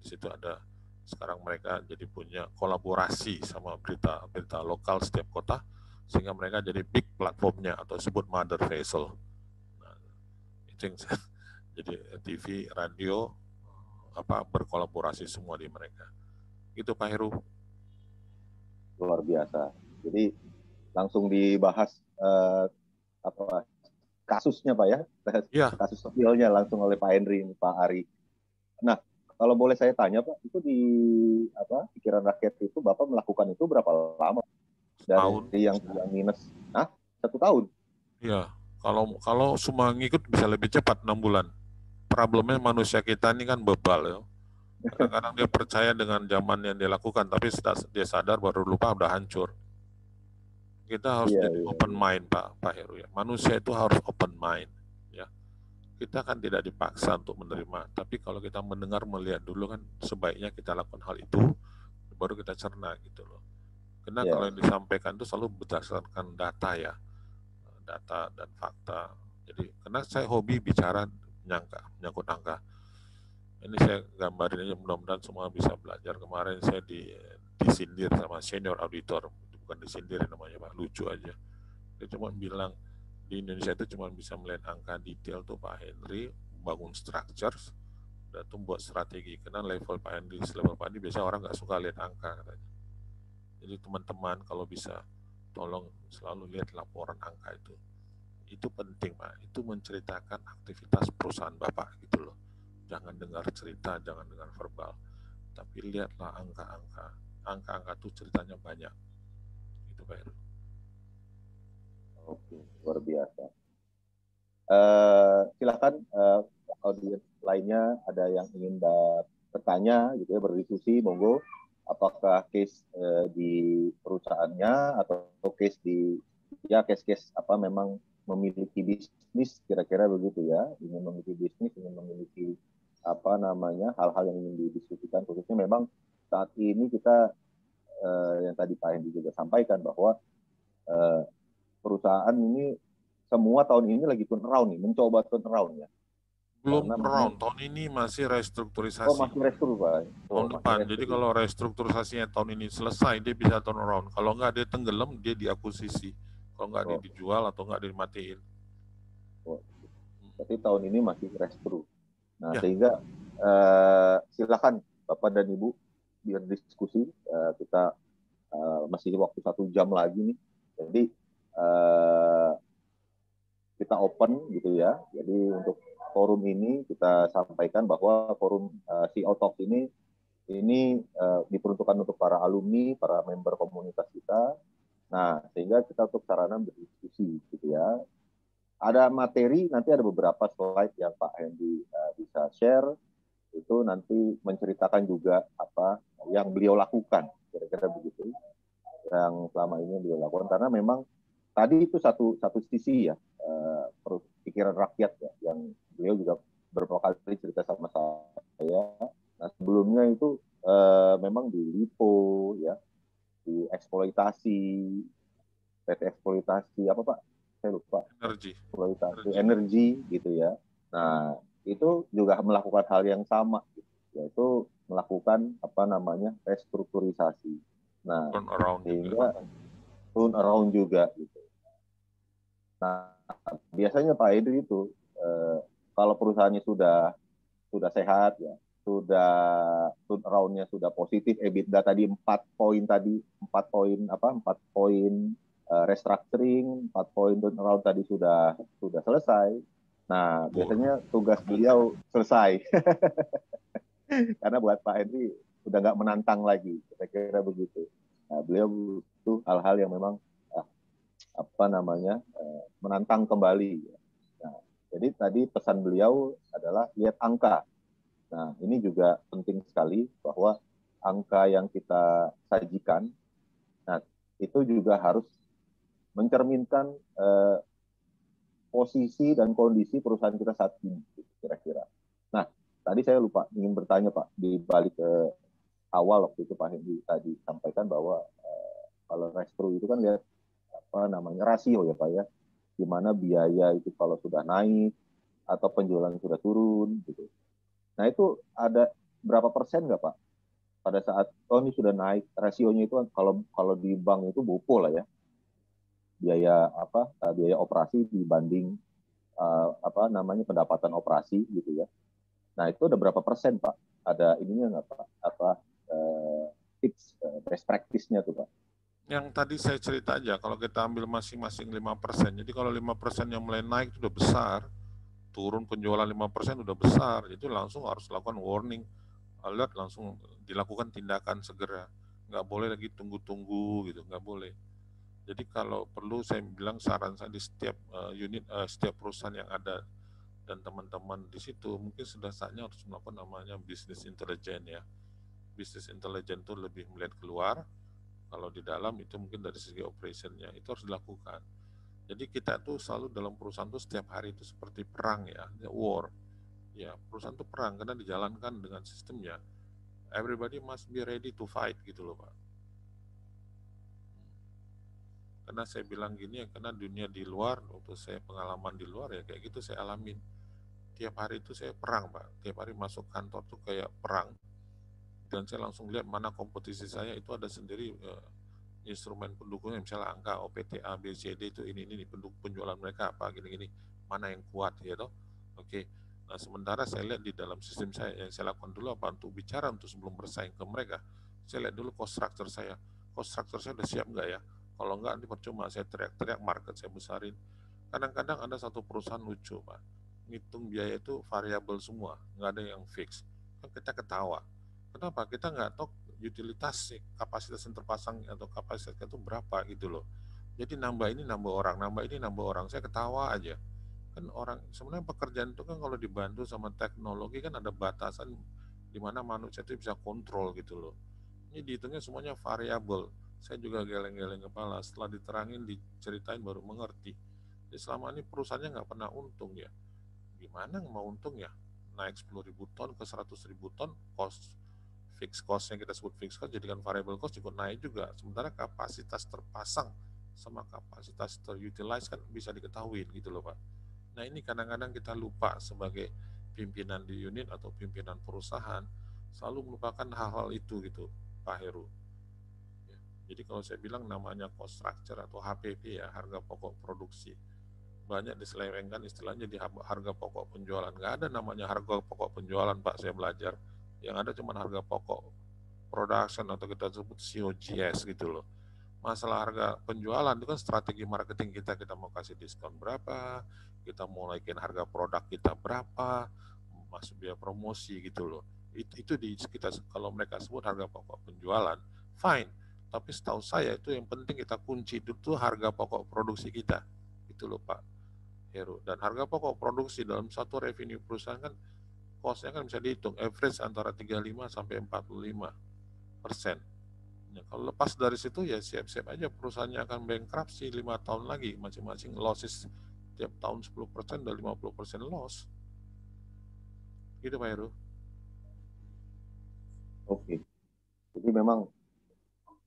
Di situ ada sekarang mereka jadi punya kolaborasi sama berita lokal setiap kota, sehingga mereka jadi big platformnya atau disebut mother vessel. Nah, itu yang jadi TV, radio, berkolaborasi semua di mereka. Itu Pak Heru.
Luar biasa. Jadi langsung dibahas kasusnya Pak ya,
Ya.
kasus sosialnya langsung oleh Pak Henry, Pak Ari. Nah, kalau boleh saya tanya Pak, itu di pikiran rakyat itu Bapak melakukan itu berapa lama? Dari yang minus, 1 tahun?
Iya, kalau semua ngikut bisa lebih cepat 6 bulan. Problemnya manusia kita ini kan bebal ya. Kadang-kadang dia percaya dengan zaman yang dia lakukan, tapi setelah dia sadar baru lupa udah hancur. Kita harus jadi open mind Pak Heru ya. Manusia itu harus open mind ya. Kita kan tidak dipaksa untuk menerima, tapi kalau kita mendengar melihat dulu kan sebaiknya kita lakukan hal itu, baru kita cerna gitu loh. Karena kalau yang disampaikan itu selalu berdasarkan data ya, data dan fakta. Jadi karena saya hobi bicara menyangkut angka. Ini saya gambarin aja, mudah-mudahan semua bisa belajar. Kemarin saya disindir sama senior auditor, bukan disindir namanya Pak, lucu aja. Dia cuma bilang di Indonesia itu cuma bisa melihat angka detail tuh Pak Henry, bangun structures, dan tuh buat strategi. Karena level Pak Henry, level Pak Henry biasanya orang nggak suka lihat angka katanya. Jadi teman-teman kalau bisa tolong selalu lihat laporan angka itu. Itu penting Pak, itu menceritakan aktivitas perusahaan Bapak gitu loh. Jangan dengar cerita, jangan dengar verbal, tapi lihatlah angka-angka. Angka-angka itu ceritanya banyak. Itu Pak Heru.
Oke, luar biasa. Silakan audiens lainnya ada yang ingin bertanya gitu ya, berdiskusi, monggo. Apakah case di perusahaannya atau case di case-case memang memiliki bisnis, kira-kira begitu ya, ingin memiliki bisnis, ingin memiliki hal-hal yang ingin didiskusikan, khususnya memang saat ini kita yang tadi Pak Hendy juga sampaikan bahwa perusahaan ini semua tahun ini lagi turnaround nih, mencoba turnaround ya.
Belum turnaround, tahun ini masih restrukturisasi.
Oh, masih restruktur, Pak.
Tahun depan. Jadi kalau restrukturisasinya tahun ini selesai, dia bisa turnaround. Kalau nggak dia tenggelam, dia diakuisisi. Kalau nggak dia dijual atau nggak dimatiin.
Berarti tahun ini masih restruktur. Nah, sehingga silakan Bapak dan Ibu biar diskusi. Kita masih waktu 1 jam lagi nih. Jadi kita open gitu ya. Jadi untuk forum ini kita sampaikan bahwa forum CEO Talk ini diperuntukkan untuk para alumni, para member komunitas kita. Nah, sehingga kita untuk sarana berdiskusi gitu ya. Ada materi, nanti ada beberapa slide yang Pak Hendy bisa share. Itu nanti menceritakan juga apa yang beliau lakukan, kira-kira begitu. Yang selama ini beliau lakukan, karena memang tadi itu satu sisi ya, pikiran rakyat ya, yang beliau juga beberapa kali cerita sama saya. Nah, sebelumnya itu memang di LIPO ya, di eksploitasi, PT eksploitasi apa Pak? Saya lupa. Eksploitasi energi gitu ya. Nah, itu juga melakukan hal yang sama, yaitu melakukan restrukturisasi. Nah, sehingga turn around juga gitu. Nah, biasanya Pak Hendy itu kalau perusahaannya sudah sehat ya, sudah turn around-nya sudah positif, EBITDA tadi 4 poin restructuring, 4 poin turn around tadi sudah selesai. Nah, biasanya tugas beliau selesai. Karena buat Pak Hendy sudah nggak menantang lagi, kira-kira begitu. Nah, beliau butuh hal-hal yang memang menantang kembali. Nah, jadi tadi pesan beliau adalah lihat angka. Nah, ini juga penting sekali bahwa angka yang kita sajikan, nah itu juga harus mencerminkan posisi dan kondisi perusahaan kita saat ini, kira-kira. Nah, tadi saya lupa ingin bertanya Pak, di balik awal waktu itu Pak Hendy tadi sampaikan bahwa kalau restru itu kan lihat rasio ya Pak ya. di mana biaya itu kalau sudah naik atau penjualan sudah turun gitu. Nah itu ada berapa persen nggak Pak pada saat ini sudah naik rasionya itu kalau di bank itu bopo lah ya, biaya operasi dibanding pendapatan operasi gitu ya. Nah itu ada berapa persen Pak? Ada ininya nggak Pak? Tips best practice-nya tuh Pak?
Yang tadi saya cerita aja, kalau kita ambil masing-masing 5%, jadi kalau 5% yang mulai naik itu udah besar, turun penjualan 5% udah besar, itu langsung harus lakukan warning, alert, langsung dilakukan tindakan segera. Nggak boleh lagi tunggu-tunggu gitu, nggak boleh. Jadi kalau perlu saya bilang saran saya di setiap setiap perusahaan yang ada dan teman-teman di situ, mungkin sudah saatnya harus melakukan namanya business intelligence ya. Business intelligence itu lebih melihat keluar, kalau di dalam itu mungkin dari segi operationnya itu harus dilakukan. Jadi kita tuh selalu dalam perusahaan tuh setiap hari itu seperti perang ya, war. Ya, perusahaan tuh perang karena dijalankan dengan sistemnya. Everybody must be ready to fight gitu loh Pak. Karena saya bilang gini ya, karena dunia di luar, waktu saya pengalaman di luar ya kayak gitu saya alamin. Tiap hari itu saya perang Pak, tiap hari masuk kantor tuh kayak perang. Dan saya langsung lihat mana kompetisi saya itu ada sendiri instrumen pendukungnya, misalnya angka OPT A, B, C, D itu ini pendukung penjualan mereka apa gini-gini, mana yang kuat ya toh. Oke. Nah sementara saya lihat di dalam sistem saya yang saya lakukan dulu apa untuk bicara untuk sebelum bersaing ke mereka, saya lihat dulu cost structure saya udah siap nggak ya, kalau nggak nanti percuma saya teriak-teriak market saya besarin. Kadang-kadang ada satu perusahaan lucu Pak, ngitung biaya itu variabel semua, nggak ada yang fix, kan kita ketawa. Kenapa? Kita nggak tahu utilitas kapasitas yang terpasang atau kapasitas itu berapa gitu loh. Jadi nambah ini nambah orang, nambah ini nambah orang. Saya ketawa aja. Kan orang sebenarnya pekerjaan itu kan kalau dibantu sama teknologi kan ada batasan di mana manusia itu bisa kontrol gitu loh. Ini dihitungnya semuanya variabel. Saya juga geleng-geleng kepala. Setelah diterangin, diceritain baru mengerti. Jadi selama ini perusahaannya nggak pernah untung ya. Gimana mau untung ya? Naik 10.000 ton ke 100.000 ton, fixed cost yang kita sebut fixed cost jadikan variable cost juga naik juga. Sementara kapasitas terpasang sama kapasitas terutilize kan bisa diketahui gitu loh Pak. Nah ini kadang-kadang kita lupa sebagai pimpinan di unit atau pimpinan perusahaan selalu melupakan hal-hal itu gitu Pak Heru. Ya. Jadi kalau saya bilang namanya cost structure atau HPP ya, harga pokok produksi, banyak diselewengkan istilahnya di harga pokok penjualan. Nggak ada namanya harga pokok penjualan Pak, saya belajar. Yang ada cuma harga pokok production atau kita sebut COGS gitu loh. Masalah harga penjualan itu kan strategi marketing kita mau kasih diskon berapa, kita mau naikin harga produk kita berapa, masuk biaya promosi gitu loh. Itu di kita kalau mereka sebut harga pokok penjualan, fine. Tapi setahu saya itu yang penting kita kunci itu harga pokok produksi kita. Itu loh Pak Heru. Dan harga pokok produksi dalam satu revenue perusahaan kan cost-nya kan bisa dihitung average antara 35 sampai 45%. Ya, kalau lepas dari situ ya siap-siap aja perusahaannya akan bankruptcy 5 tahun lagi, masing-masing losses tiap tahun 10% dan 50% loss. Gitu Pak Heru.
Oke. Jadi memang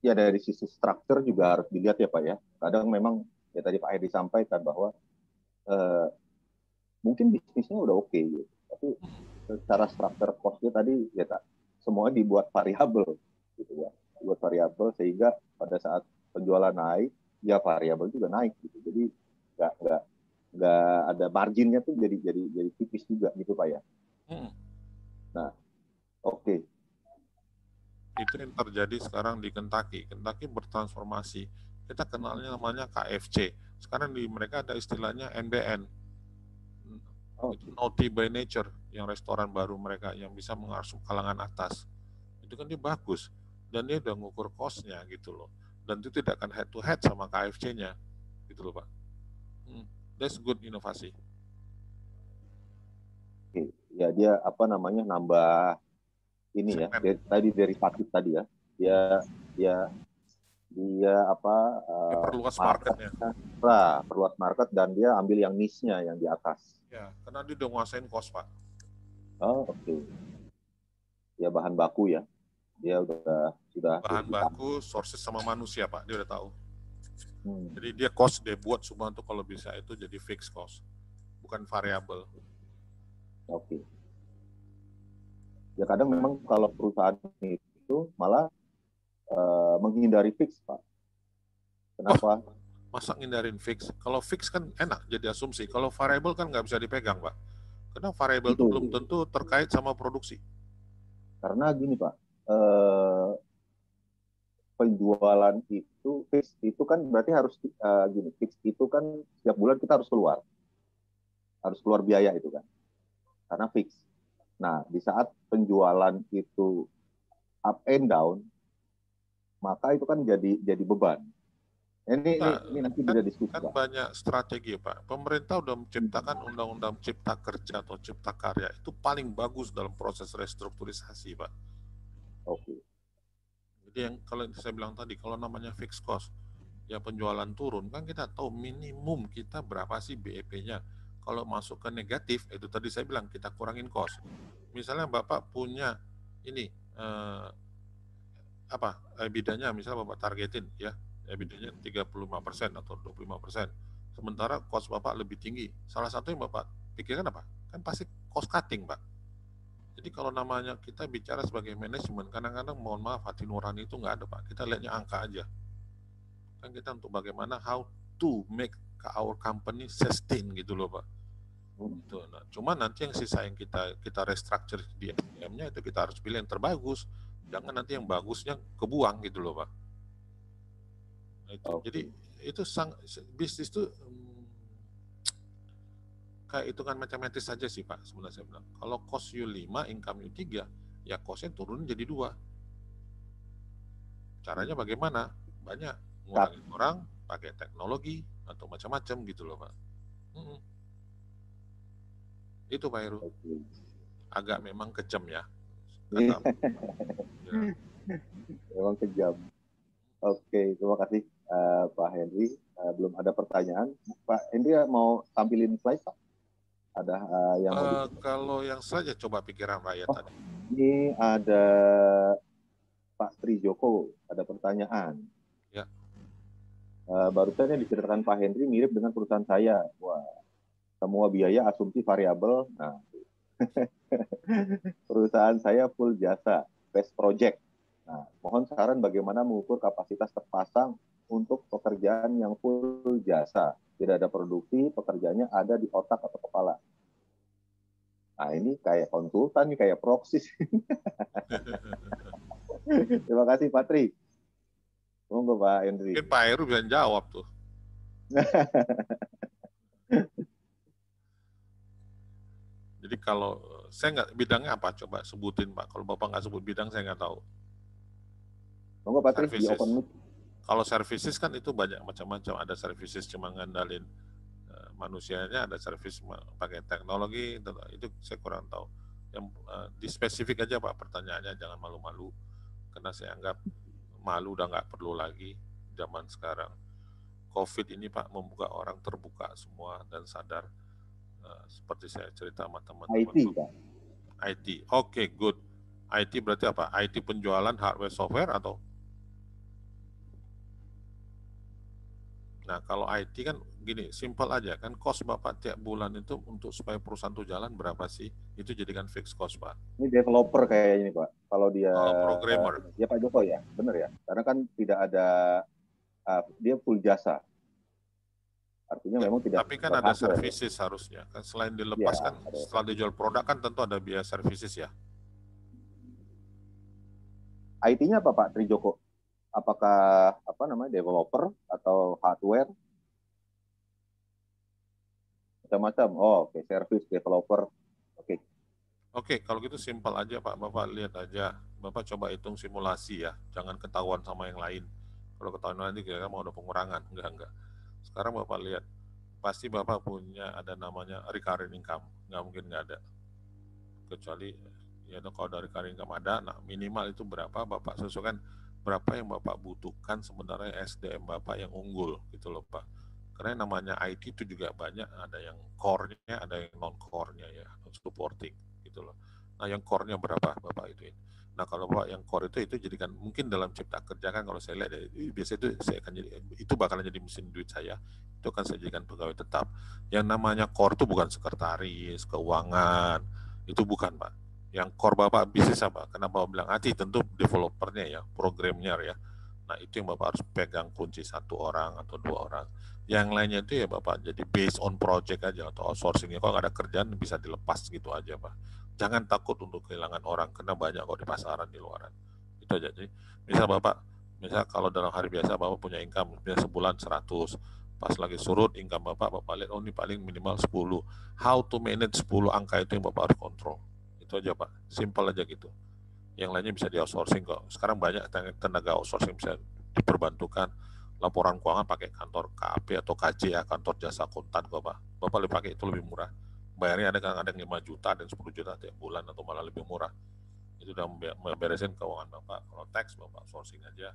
ya dari sisi struktur juga harus dilihat ya Pak ya. Kadang memang ya tadi Pak Edi sampaikan bahwa mungkin bisnisnya udah oke gitu. Tapi secara struktur cost-nya tadi ya tak semuanya dibuat variabel gitu ya. Dibuat variabel sehingga pada saat penjualan naik ya variabel juga naik gitu. Jadi nggak ada marginnya tuh jadi tipis juga gitu Pak ya. Nah, oke.
Itu yang terjadi sekarang di Kentucky. Kentucky bertransformasi. Kita kenalnya namanya KFC. Sekarang di mereka ada istilahnya NBN. Itu Naughty by Nature, yang restoran baru mereka yang bisa mengasuh kalangan atas. Itu kan dia bagus dan dia udah ngukur cost-nya gitu loh. Dan itu tidak akan head to head sama KFC-nya gitu loh Pak. That's good inovasi.
Oke. Ya dia nambah ini ya tadi derivatif tadi ya. Dia
perluas marketnya.
Perluas market dan dia ambil yang niche-nya yang di atas.
Ya, karena dia udah nguasain cost Pak.
Oh, oke. Ya bahan baku ya. Dia sudah
bahan baku, sources sama manusia Pak, dia udah tahu. Jadi dia cost dia buat semua untuk kalau bisa itu jadi fixed cost, bukan variabel.
Oke. Ya kadang memang kalau perusahaan itu malah menghindari fix, Pak. Kenapa?
Masa ngindarin fix? Kalau fix kan enak jadi asumsi. Kalau variabel kan nggak bisa dipegang, Pak. Karena variabel itu belum tentu terkait sama produksi.
Karena gini, Pak, penjualan itu fix itu kan berarti harus gini, fix itu kan setiap bulan kita harus keluar biaya itu kan, karena fix. Nah, di saat penjualan itu up and down, maka itu kan jadi beban. Ini nanti bisa diskusi,
kan
Pak.
Banyak strategi, Pak. Pemerintah udah menciptakan undang-undang cipta kerja atau cipta karya. Itu paling bagus dalam proses restrukturisasi, Pak.
Oke.
Jadi yang kalau saya bilang tadi, kalau namanya fixed cost, ya penjualan turun, kan kita tahu minimum kita berapa sih BEP-nya. Kalau masuk ke negatif, itu tadi saya bilang kita kurangin cost. Misalnya Bapak punya ini, EBITDA-nya misalnya Bapak targetin ya, EBITDA-nya 35% atau 25%. Sementara cost Bapak lebih tinggi. Salah satu yang Bapak pikirkan apa? Kan pasti cost cutting, Pak. Jadi kalau namanya kita bicara sebagai manajemen, kadang-kadang mohon maaf hati nurani itu nggak ada, Pak. Kita lihatnya angka aja. Kan kita untuk bagaimana how to make our company sustain gitu loh, Pak. Gitu. Nah, cuma nanti yang sisa yang kita restructure di SDM-nya itu kita harus pilih yang terbagus. Jangan nanti yang bagusnya kebuang gitu loh, Pak. Nah, itu. Okay. Jadi itu bisnis itu kayak hitungan matematis saja sih, Pak, sebenarnya saya bilang. Kalau cost you 5, income you 3, ya cost-nya turun jadi 2. Caranya bagaimana? Banyak. Ngurangin orang, pakai teknologi, atau macam-macam gitu loh, Pak. Itu Pak Heru. Okay. Agak memang kejam ya. Ya.
Memang kejam. Oke, terima kasih Pak Henry. Belum ada pertanyaan. Pak Henry mau tampilin slide, Pak? Ada yang
kalau yang saja coba pikiran rakyat tadi.
Ini ada Pak Trijoko, ada pertanyaan.
Ya.
Barusan yang diceritakan Pak Henry mirip dengan perusahaan saya. Wah, semua biaya asumsi variabel. Nah, perusahaan saya full jasa, best project. Nah, mohon saran bagaimana mengukur kapasitas terpasang untuk pekerjaan yang full jasa. Tidak ada produksi, pekerjaannya ada di otak atau kepala. Nah, ini kayak konsultan, nih kayak proxy. Terima kasih, Pak Tri. Monggo, Pak Henry.
Mungkin Pak Heru bisa jawab tuh. Jadi kalau saya nggak, bidangnya apa? Coba sebutin, Pak. Kalau Bapak nggak sebut bidang, saya nggak tahu.
Monggo, Pak Tri, di open mic.
Kalau services kan itu banyak macam-macam. Ada services cuma ngandalin manusianya, ada service pakai teknologi, itu saya kurang tahu. Yang di spesifik aja Pak pertanyaannya, jangan malu-malu, karena saya anggap malu udah nggak perlu lagi zaman sekarang. COVID ini Pak membuka orang terbuka semua dan sadar, seperti saya cerita sama teman-teman.
IT, Pak.
IT, oke, good. IT berarti apa? IT penjualan hardware software atau? Nah, kalau IT kan gini, simpel aja kan, cost Bapak tiap bulan itu untuk supaya perusahaan itu jalan berapa sih? Itu jadikan fixed cost, Pak.
Ini developer kayaknya, Pak. Kalau dia
programmer.
Ya Pak Joko ya, benar ya. Karena kan tidak ada dia full jasa. Artinya
ya,
memang tidak.
Tapi kan ada services harusnya. Kan selain dilepas kan setelah dijual produk kan tentu ada biaya services ya.
IT-nya apa Pak Trijoko? Apakah developer atau hardware? Macam-macam. Oh, oke, service developer. Oke.
Oke, kalau gitu simpel aja Pak. Bapak lihat aja. Bapak coba hitung simulasi ya. Jangan ketahuan sama yang lain. Kalau ketahuan nanti kira-kira mau ada pengurangan. Enggak. Sekarang Bapak lihat. Pasti Bapak punya ada namanya recurring income. Nggak mungkin nggak ada. Kecuali ya kalau dari recurring income ada, nah minimal itu berapa Bapak sesuaikan berapa yang Bapak butuhkan sebenarnya SDM Bapak yang unggul gitu loh Pak. Karena namanya IT itu juga banyak, ada yang core-nya, ada yang non-core-nya ya, supporting gitu loh. Nah, yang core-nya berapa Bapak ituin. Nah, kalau Bapak yang core itu jadikan mungkin dalam cipta kerja kan kalau saya lihat biasanya itu saya akan jadi itu bakalan jadi mesin duit saya. Itu akan saya jadikan pegawai tetap. Yang namanya core itu bukan sekretaris, keuangan, itu bukan, Pak. Yang core Bapak bisnis apa? Kenapa Bapak bilang tentu developernya ya, programnya ya. Nah, itu yang Bapak harus pegang kunci 1 orang atau 2 orang. Yang lainnya itu ya Bapak jadi based on project aja atau outsourcingnya. Kalau nggak ada kerjaan bisa dilepas gitu aja Pak. Jangan takut untuk kehilangan orang karena banyak kok di pasaran di luaran. Itu aja. Jadi misal kalau dalam hari biasa Bapak punya income misalnya sebulan 100, pas lagi surut income Bapak lihat ini paling minimal 10. How to manage 10 angka itu yang Bapak harus kontrol. Itu aja Pak. Simple aja gitu. Yang lainnya bisa di outsourcing kok. Sekarang banyak tenaga outsourcing bisa diperbantukan. Laporan keuangan pakai kantor KAP atau KJ ya, kantor jasa akuntan kok Pak. Bapak lebih pakai itu lebih murah. Bayarnya ada yang 5 juta, ada yang 10 juta tiap bulan atau malah lebih murah. Itu udah memberesin keuangan Bapak. Kalau tax Bapak sourcing aja.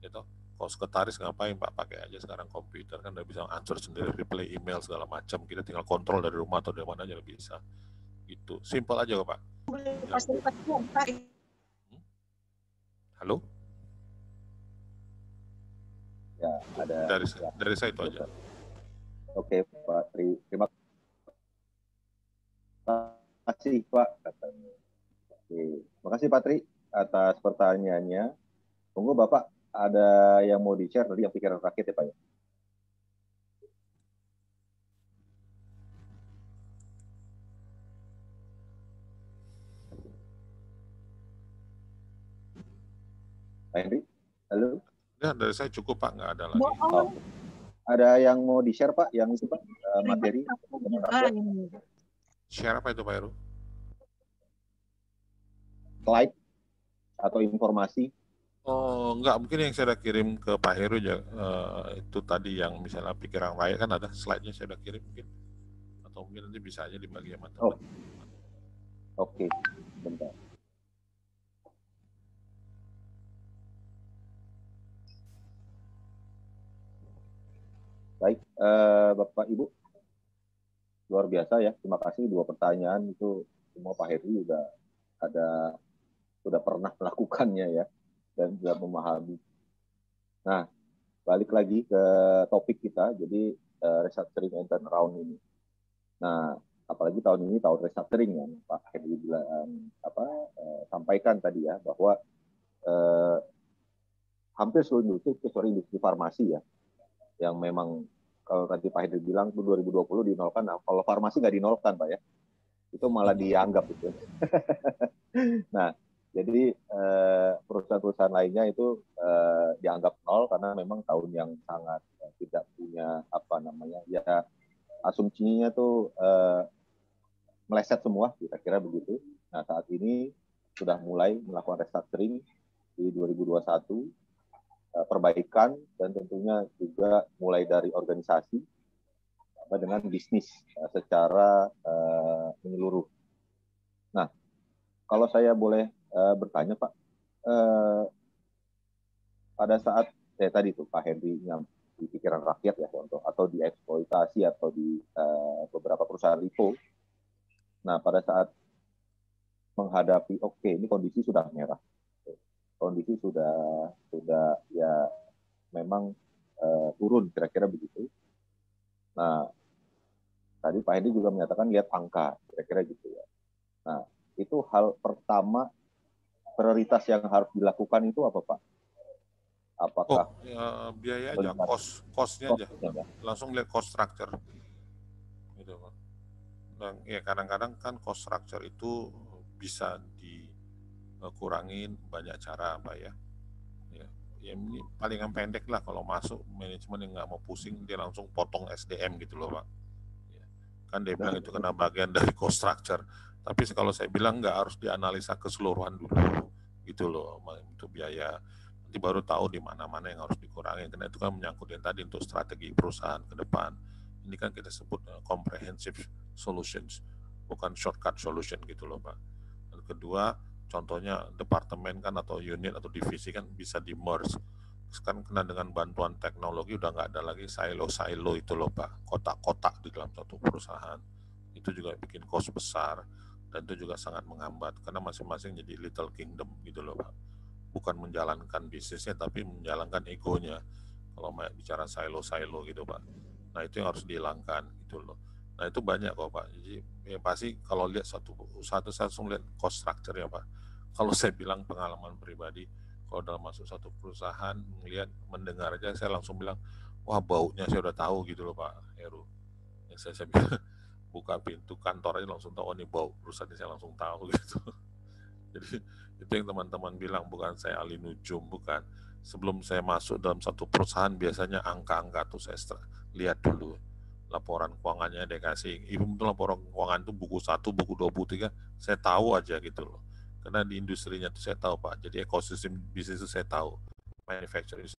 Gitu. Kalau sekretaris ngapain Pak? Pakai aja sekarang komputer kan udah bisa answer sendiri, reply email segala macam. Kita tinggal kontrol dari rumah atau dari mana aja bisa. Gitu. Simple aja kok Pak. Halo?
Ya, ada
dari saya itu aja.
Oke, Pak Tri. Terima kasih, Pak. Oke. Terima kasih, Pak Tri, atas pertanyaannya. Tunggu, Bapak, ada yang mau di-share tadi yang pikiran rakyat ya, Pak ya? Pak Henry? Halo?
Ya, dari saya cukup Pak, nggak ada lagi.
Oh. Ada yang mau di-share Pak, yang itu Pak, materi?
Share apa itu Pak Heru?
Slide atau informasi?
Oh, enggak, mungkin yang saya udah kirim ke Pak Heru ya, itu tadi yang misalnya pikiran rakyat kan ada slide-nya saya udah kirim mungkin. Atau mungkin nanti bisa aja dibagi sama teman.
Oke, bentar. Baik, Bapak Ibu, luar biasa ya. Terima kasih 2 pertanyaan itu semua Pak Heri sudah pernah melakukannya ya dan sudah memahami. Nah, balik lagi ke topik kita, jadi restructuring and turnaround ini. Nah, apalagi tahun ini tahun restructuring yang Pak Heri bilang sampaikan tadi ya bahwa hampir seluruh industri kecuali industri farmasi ya yang memang kalau tadi Pak Henry bilang itu 2020 dinolkan, nah, kalau farmasi nggak dinolkan Pak ya, itu malah dianggap gitu. Nah, jadi perusahaan-perusahaan lainnya itu dianggap nol karena memang tahun yang sangat tidak punya ya asumsinya tuh meleset semua, kira-kira begitu. Nah, saat ini sudah mulai melakukan restructuring di 2021. Perbaikan dan tentunya juga mulai dari organisasi dengan bisnis secara menyeluruh. Nah, kalau saya boleh bertanya Pak, pada saat tadi tuh Pak Henry yang di pikiran rakyat ya contoh atau dieksploitasi atau di beberapa perusahaan repo. Nah, pada saat menghadapi ini kondisi sudah merah. Kondisi sudah ya memang turun kira-kira begitu. Nah, tadi Pak Hendy juga menyatakan lihat angka kira-kira gitu ya. Nah, itu hal pertama prioritas yang harus dilakukan itu apa Pak? Apakah
biaya aja, cost-nya aja. Langsung lihat cost structure. Gitu Pak. Dan ya kadang-kadang kan cost structure itu bisa dikurangin banyak cara Pak ya. Ya ini paling yang pendek lah kalau masuk manajemen yang nggak mau pusing dia langsung potong SDM gitu loh Pak ya. Kan dia bilang itu kena bagian dari cost structure, tapi kalau saya bilang nggak harus dianalisa keseluruhan dulu gitu loh, itu biaya nanti baru tahu di mana-mana yang harus dikurangi karena itu kan menyangkut yang tadi untuk strategi perusahaan ke depan. Ini kan kita sebut comprehensive solutions, bukan shortcut solution gitu loh Pak. Dan kedua, contohnya departemen kan atau unit atau divisi kan bisa di merge. Sekarang kena dengan bantuan teknologi udah nggak ada lagi silo-silo itu loh Pak, kotak-kotak di dalam satu perusahaan. Itu juga bikin cost besar. dan itu juga sangat menghambat karena masing-masing jadi little kingdom gitu loh Pak. Bukan menjalankan bisnisnya tapi menjalankan egonya. Kalau bicara silo-silo gitu Pak. Nah itu yang harus dihilangkan gitu loh. Nah itu banyak kok Pak. Jadi ya pasti kalau lihat satu saya langsung lihat cost structure ya Pak. Kalau saya bilang pengalaman pribadi, kalau dalam masuk satu perusahaan mendengar aja saya langsung bilang, wah baunya saya udah tahu gitu loh Pak Heru. Yang saya bilang buka pintu kantor aja langsung tahu, oh ini bau perusahaan ini, saya langsung tahu gitu. Jadi itu yang teman-teman bilang, bukan saya ahli nujum, bukan. Sebelum saya masuk dalam satu perusahaan biasanya angka-angka tuh saya lihat dulu. Laporan keuangannya dia kasih, ibu laporan keuangan itu buku 1, buku 2, buku 3, saya tahu aja gitu loh. Karena di industrinya itu saya tahu Pak, jadi ekosistem bisnis itu saya tahu. Manufacturing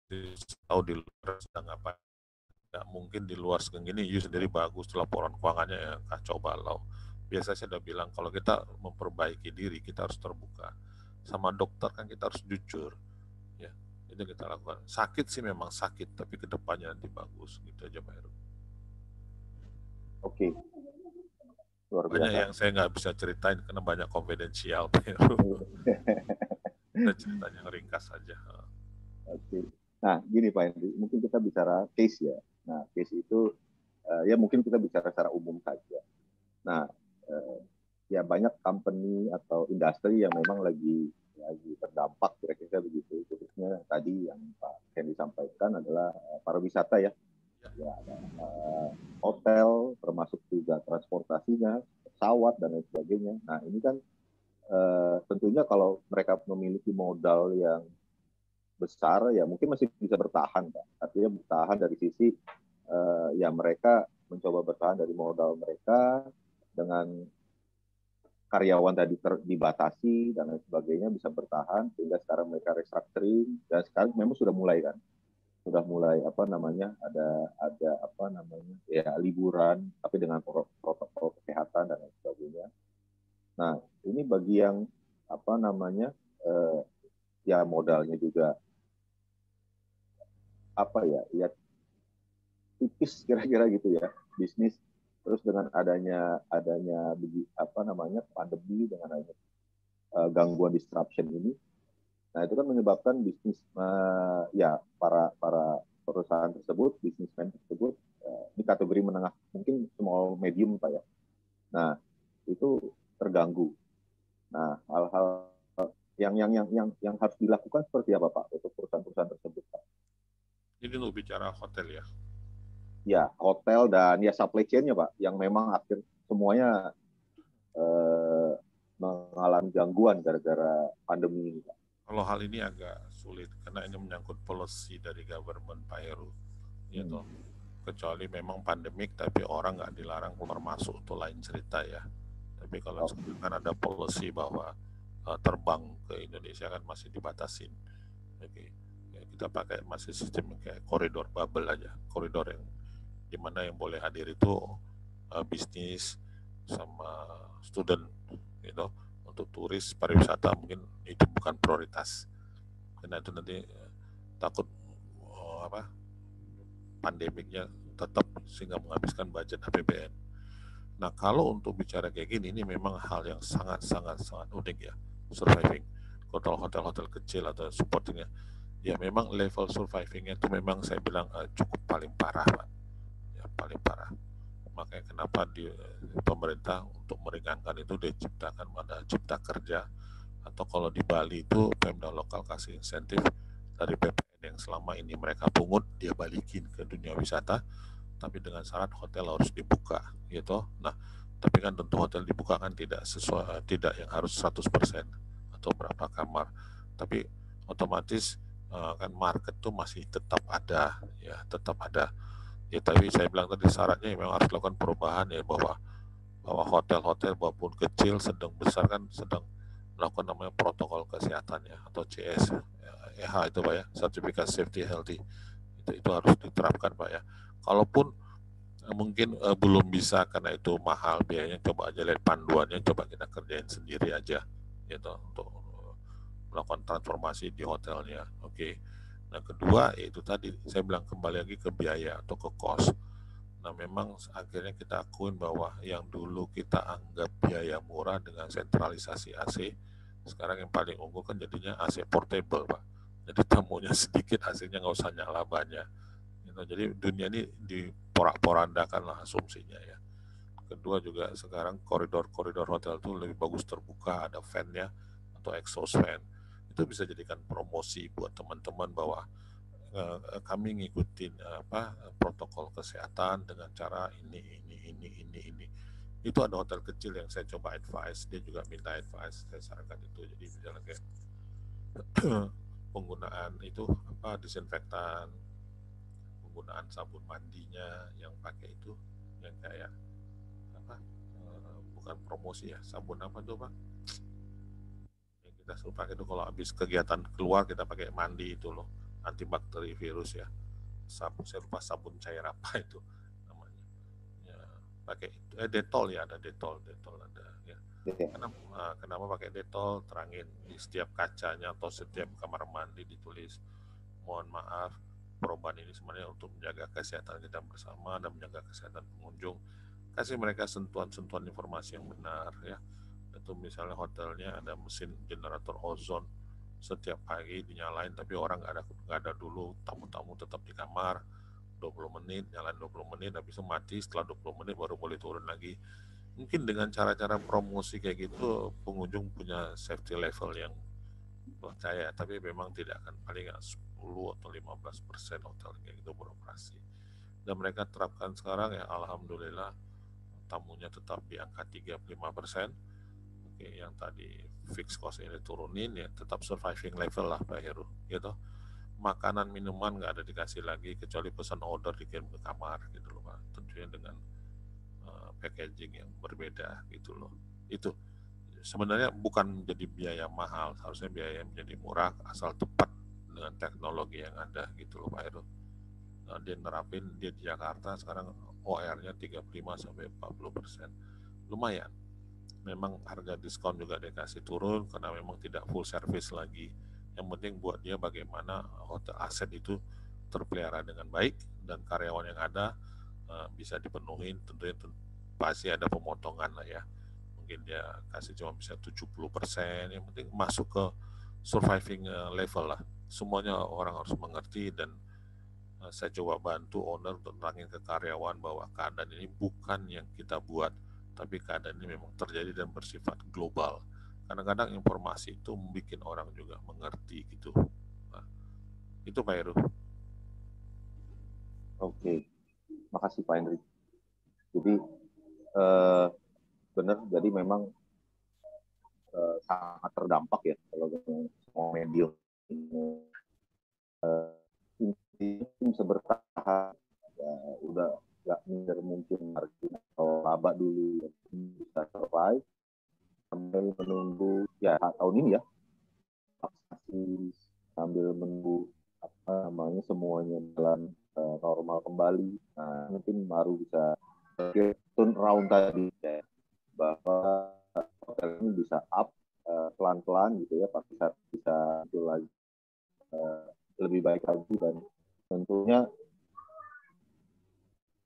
tahu di luar sedang apa. Nggak mungkin di luar segini, you sendiri bagus, laporan keuangannya ya kacau balau. Biasa saya udah bilang, kalau kita memperbaiki diri, kita harus terbuka. Sama dokter kan kita harus jujur. Ya, itu kita lakukan. Sakit sih memang sakit, tapi kedepannya nanti bagus. Gitu aja Pak Heru.
Oke. Luar biasa.
Banyak yang saya nggak bisa ceritain karena banyak konfidensial Pak Heru. Kita ceritanya ringkas saja.
Oke. Nah, gini Pak Henry, mungkin kita bicara case ya. Nah, case itu ya mungkin kita bicara secara umum saja. Nah, ya banyak company atau industri yang memang lagi terdampak kira-kira begitu. Khususnya tadi yang Pak Henry sampaikan adalah pariwisata ya. Ya ada hotel, termasuk juga transportasinya, pesawat dan lain sebagainya. Nah, ini kan tentunya kalau mereka memiliki modal yang besar ya mungkin masih bisa bertahan Pak. Artinya bertahan dari sisi ya mereka mencoba bertahan dari modal mereka dengan karyawan tadi dibatasi dan lain sebagainya bisa bertahan sehingga sekarang mereka restructuring dan sekarang memang sudah mulai ada apa namanya ya liburan tapi dengan protokol kesehatan dan lain sebagainya. Nah ini bagi yang apa namanya ya modalnya juga apa ya tipis kira-kira gitu ya bisnis, terus dengan adanya apa namanya pandemi, dengan adanya gangguan disruption ini, nah itu kan menyebabkan bisnis ya para perusahaan tersebut, bisnismen tersebut di kategori menengah mungkin small medium Pak ya, nah itu terganggu. Nah hal-hal yang harus dilakukan seperti apa Pak untuk perusahaan-perusahaan tersebut Pak?
Ini untuk bicara hotel ya?
Ya, hotel dan ya supply chain-nya Pak, yang memang akhir semuanya mengalami gangguan gara-gara pandemi ini Pak.
Kalau hal ini agak sulit karena ini menyangkut policy dari government Pak Heru, gitu. Kecuali memang pandemik tapi orang nggak dilarang keluar masuk, itu lain cerita ya. Tapi kalau sekarang kan ada policy bahwa terbang ke Indonesia kan masih dibatasin. Oke. Ya, kita pakai masih sistem kayak koridor bubble aja, koridor yang dimana yang boleh hadir itu bisnis sama student gitu. Untuk turis pariwisata mungkin itu bukan prioritas karena itu nanti takut pandemiknya tetap sehingga menghabiskan budget APBN. Nah kalau untuk bicara kayak gini, ini memang hal yang sangat unik ya, surviving hotel-hotel kecil atau supportingnya ya, memang level survivingnya itu memang saya bilang cukup paling parah Pak. Paling parah. Makanya kenapa di pemerintah untuk meringankan itu diciptakan ada cipta kerja, atau kalau di Bali itu Pemda lokal kasih insentif dari PPN yang selama ini mereka pungut, dia balikin ke dunia wisata, tapi dengan syarat hotel harus dibuka gitu. Nah, tapi kan tentu hotel dibuka kan tidak sesuai, tidak yang harus 100% atau berapa kamar, tapi otomatis kan market tuh masih tetap ada ya, tetap ada. Ya, tapi saya bilang tadi syaratnya memang harus dilakukan perubahan ya, bahwa hotel-hotel walaupun kecil, sedang, besar kan sedang melakukan namanya protokol kesehatan ya, atau CS, EH itu Pak ya, Certificate Safety Healthy, itu harus diterapkan Pak ya. Kalaupun mungkin belum bisa karena itu mahal biayanya, coba aja lihat panduannya, coba kita kerjain sendiri aja gitu untuk melakukan transformasi di hotelnya. Oke. Nah kedua yaitu tadi saya bilang kembali lagi ke biaya atau ke cost. Nah, memang akhirnya kita akuin bahwa yang dulu kita anggap biaya murah dengan sentralisasi AC, sekarang yang paling unggul kan jadinya AC portable, Pak. Jadi tamunya sedikit, AC-nya nggak usah nyala banyak. Jadi dunia ini diporak-porandakan lah asumsinya ya. Kedua juga sekarang koridor-koridor hotel itu lebih bagus terbuka, ada fan-nya atau exhaust fan. Itu bisa jadikan promosi buat teman-teman bahwa kami ngikutin protokol kesehatan dengan cara ini. Itu ada hotel kecil yang saya coba advice, dia juga minta advice, saya sarankan itu. Jadi misalnya kayak penggunaan itu disinfektan, penggunaan sabun mandinya yang pakai itu yang kayak bukan promosi ya, sabun apa tuh Pak? Yang kita suruh pakai itu kalau habis kegiatan keluar kita pakai mandi itu loh, antibakteri virus ya. Sabun, saya lupa sabun cair apa itu namanya. Ya, pakai itu Dettol ya, ada Dettol ada ya. Kenapa pakai Dettol? Terangin di setiap kacanya atau setiap kamar mandi ditulis mohon maaf, perubahan ini sebenarnya untuk menjaga kesehatan kita bersama dan menjaga kesehatan pengunjung. Kasih mereka sentuhan-sentuhan informasi yang benar ya. Itu misalnya hotelnya ada mesin generator ozon, setiap pagi dinyalain tapi orang nggak ada dulu, tamu-tamu tetap di kamar 20 menit, nyalain 20 menit, habis itu mati, setelah 20 menit baru boleh turun lagi. Mungkin dengan cara-cara promosi kayak gitu pengunjung punya safety level yang percaya, tapi memang tidak akan paling 10 atau 15% hotel kayak gitu beroperasi. Dan mereka terapkan sekarang ya alhamdulillah tamunya tetap di angka 35%. Oke, yang tadi fixed cost ini turunin ya tetap surviving level lah Pak Heru gitu. Makanan minuman nggak ada dikasih lagi kecuali pesan order dikirim ke kamar gitu loh Pak. Tentunya dengan packaging yang berbeda gitu loh. Itu sebenarnya bukan menjadi biaya mahal, harusnya biaya menjadi murah asal tepat dengan teknologi yang ada gitu loh Pak Heru. Nah, dia nerapin dia di Jakarta sekarang OR-nya 35-40%. Lumayan. Memang harga diskon juga dikasih turun karena memang tidak full service lagi. Yang penting buat dia bagaimana hotel aset itu terpelihara dengan baik dan karyawan yang ada bisa dipenuhi. Tentunya pasti ada pemotongan lah ya. Mungkin dia kasih cuma bisa 70%. Yang penting masuk ke surviving level lah. Semuanya orang harus mengerti dan saya coba bantu owner untuk nerangin ke karyawan bahwa keadaan ini bukan yang kita buat, tapi keadaan ini memang terjadi dan bersifat global. Kadang-kadang informasi itu membuat orang juga mengerti gitu. Nah, itu Pak Heru.
Oke, makasih Pak Henry. Jadi benar, jadi memang sangat terdampak ya kalau semua medium bisa bertahan ya, udah nggak minder mungkin margin atau laba dulu bisa survive sambil menunggu ya tahun ini ya vaksinasi sambil menunggu apa namanya semuanya dalam normal kembali. Nah mungkin baru bisa turn around tadi ya, bahwa hotel ini bisa up pelan-pelan gitu ya, pasti bisa itu lagi lebih baik lagi dan tentunya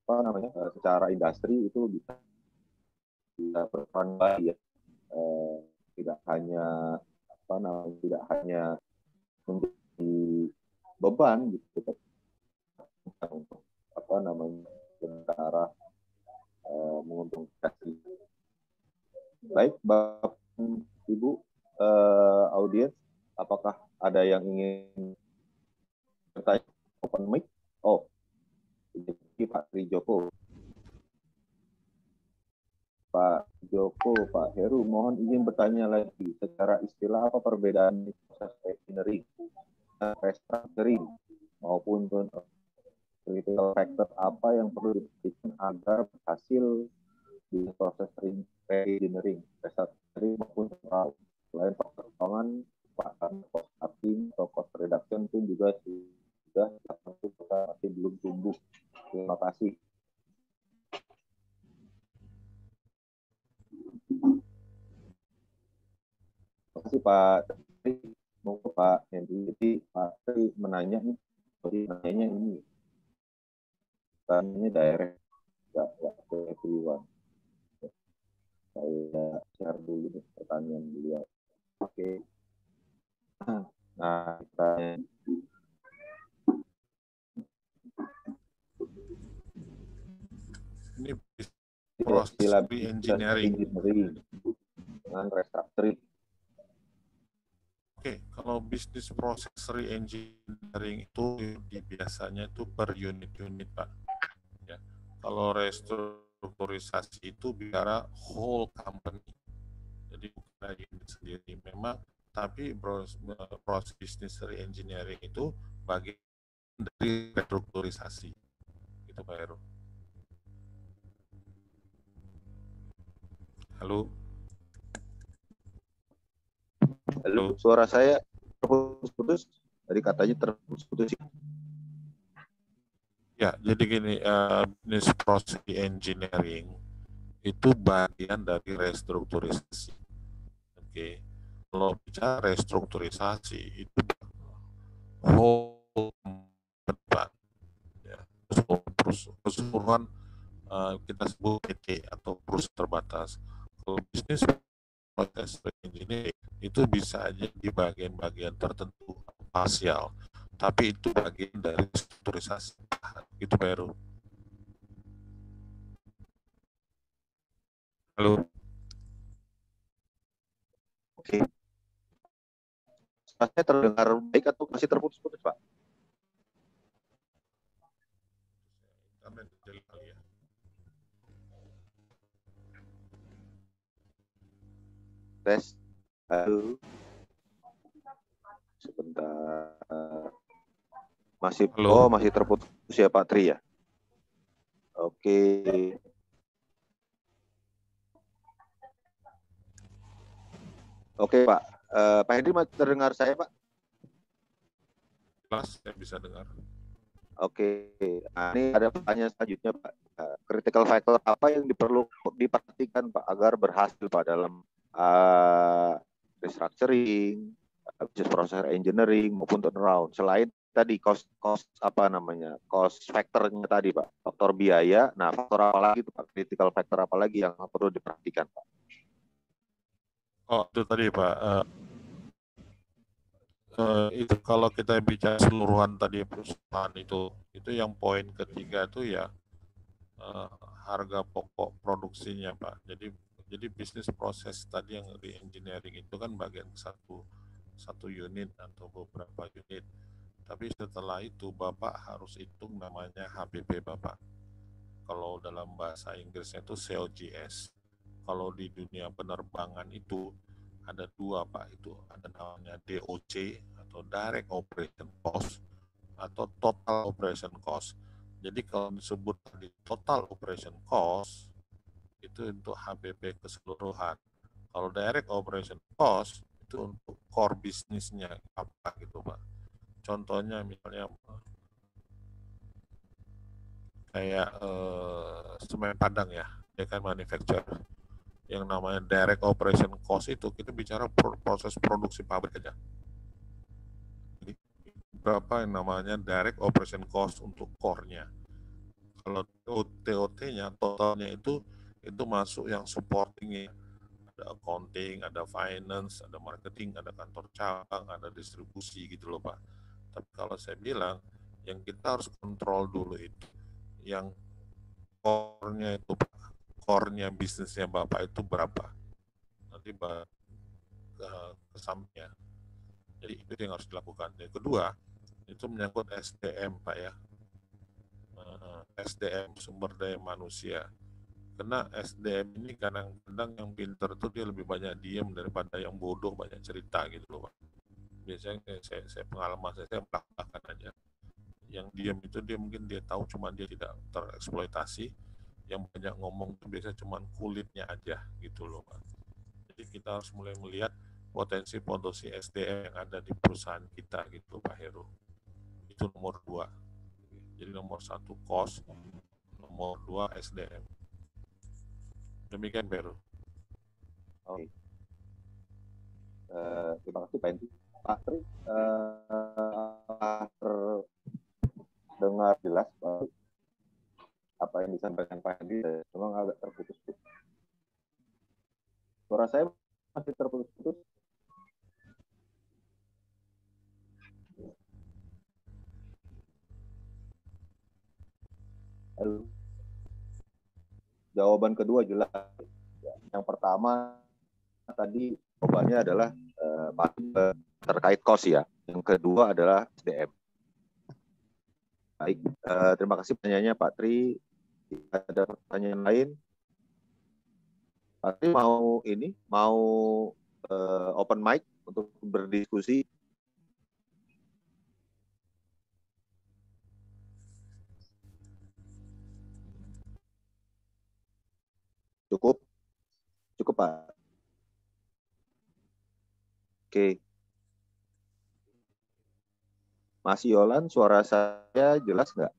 apa namanya secara industri itu bisa berperan baik ya, tidak hanya apa namanya tidak hanya menjadi beban gitu untuk apa namanya ke arah menguntungkan. Baik Bapak Ibu audiens, apakah ada yang ingin bertanya? Open mic. Oh, ini Pak Trijoko. Pak Joko, Pak Heru, mohon izin bertanya lagi. Secara istilah apa perbedaan proses engineering, restructuring, maupun critical factor apa yang perlu diperhatikan agar berhasil di proses engineering, restructuring maupun selain faktor keuangan, cost cutting atau cost reduction pun juga sudah masih belum tumbuh. Terima kasih. Terima kasih Pak Tri. Mau Pak Henry, jadi Pak Tri menanya nih, jadi nanyanya ini, tanyanya direct. nggak ke everyone. Saya share dulu nih pertanyaan beliau. Oke. Nah,
ini proses engineering
dengan restructuring.
Oke, kalau bisnis proses re-engineering itu biasanya itu per unit-unit, Pak. Ya. Kalau restrukturisasi itu bicara whole company, jadi bukan unit sendiri. Memang, tapi proses bisnis re-engineering itu bagian dari restrukturisasi. Gitu, Pak Heru. Halo?
Halo, suara saya terputus-putus. Tadi katanya terputus-putus.
Ya, jadi gini, bisnis proses engineering itu bagian dari restrukturisasi. Oke, kalau bicara restrukturisasi itu whole depan, ya, keseluruhan kita sebut PT atau perusahaan terbatas. Kalau bisnis proses engineering itu bisa aja di bagian-bagian tertentu parsial, tapi itu bagian dari restrukturisasi. Itu baru. Halo.
Oke. Saya terdengar baik atau masih terputus-putus, Pak? Tes. Halo. Sebentar. Masih,
halo.
Oh, masih terputus ya, Pak Tri ya? Oke. Oke, Pak. Pak Hendy masih terdengar saya, Pak?
Jelas, saya bisa dengar.
Oke. Nah, ini ada pertanyaan selanjutnya, Pak. Critical factor apa yang perlu diperhatikan, Pak, agar berhasil, Pak, dalam restructuring, business process engineering maupun turnaround, selain tadi cost apa namanya, cost factornya tadi, Pak, faktor biaya. Nah, faktor apa lagi, Pak, critical factor apa lagi yang perlu diperhatikan, Pak?
Oh, itu tadi, Pak, itu kalau kita bicara keseluruhan tadi perusahaan itu yang poin ketiga itu ya harga pokok produksinya, Pak. Jadi bisnis proses tadi yang di engineering itu kan bagian satu unit atau beberapa unit. Tapi setelah itu Bapak harus hitung namanya HPP Bapak. Kalau dalam bahasa Inggrisnya itu COGS. Kalau di dunia penerbangan itu ada dua, Pak. Itu ada namanya DOC atau Direct Operation Cost atau Total Operation Cost. Jadi kalau disebut di Total Operation Cost itu untuk HPP keseluruhan. Kalau Direct Operation Cost itu untuk core bisnisnya apa gitu, Pak. Contohnya misalnya kayak semen Padang ya, dia kan manufacturer. Yang namanya direct operation cost itu kita bicara proses produksi pabrik aja. Jadi berapa yang namanya direct operation cost untuk core-nya. Kalau TOT-nya totalnya itu masuk yang supporting-nya. Ada accounting, ada finance, ada marketing, ada kantor cabang, ada distribusi gitu loh, Pak. Tapi kalau saya bilang yang kita harus kontrol dulu itu yang core-nya itu, core-nya bisnisnya Bapak itu berapa. Nanti ke sampingnya. Jadi itu yang harus dilakukan. Yang kedua, itu menyangkut SDM, Pak ya. SDM, sumber daya manusia. Karena SDM ini kadang-kadang yang pinter itu dia lebih banyak diem daripada yang bodoh banyak cerita gitu loh, Pak. Biasanya saya pengalaman saya belak-belakan aja. Yang diem itu dia mungkin dia tahu cuma dia tidak tereksploitasi. Yang banyak ngomong itu biasanya cuma kulitnya aja gitu loh, Pak. Jadi kita harus mulai melihat potensi SDM yang ada di perusahaan kita gitu, Pak Heru. Itu nomor 2. Jadi nomor 1 cost, nomor 2 SDM. Demikian, Pak Heru.
Oke. Terima kasih Pak Hendy. Pak Tri, terdengar jelas apa yang disampaikan Pak Hendy Jawaban kedua jelas. Yang pertama tadi jawabannya adalah terkait cost ya. Yang kedua adalah SDM. Baik, terima kasih pertanyaannya Pak Tri. Ada pertanyaan lain? Pak Tri mau open mic untuk berdiskusi. Cukup Pak. Oke. Mas Yolan, suara saya jelas nggak?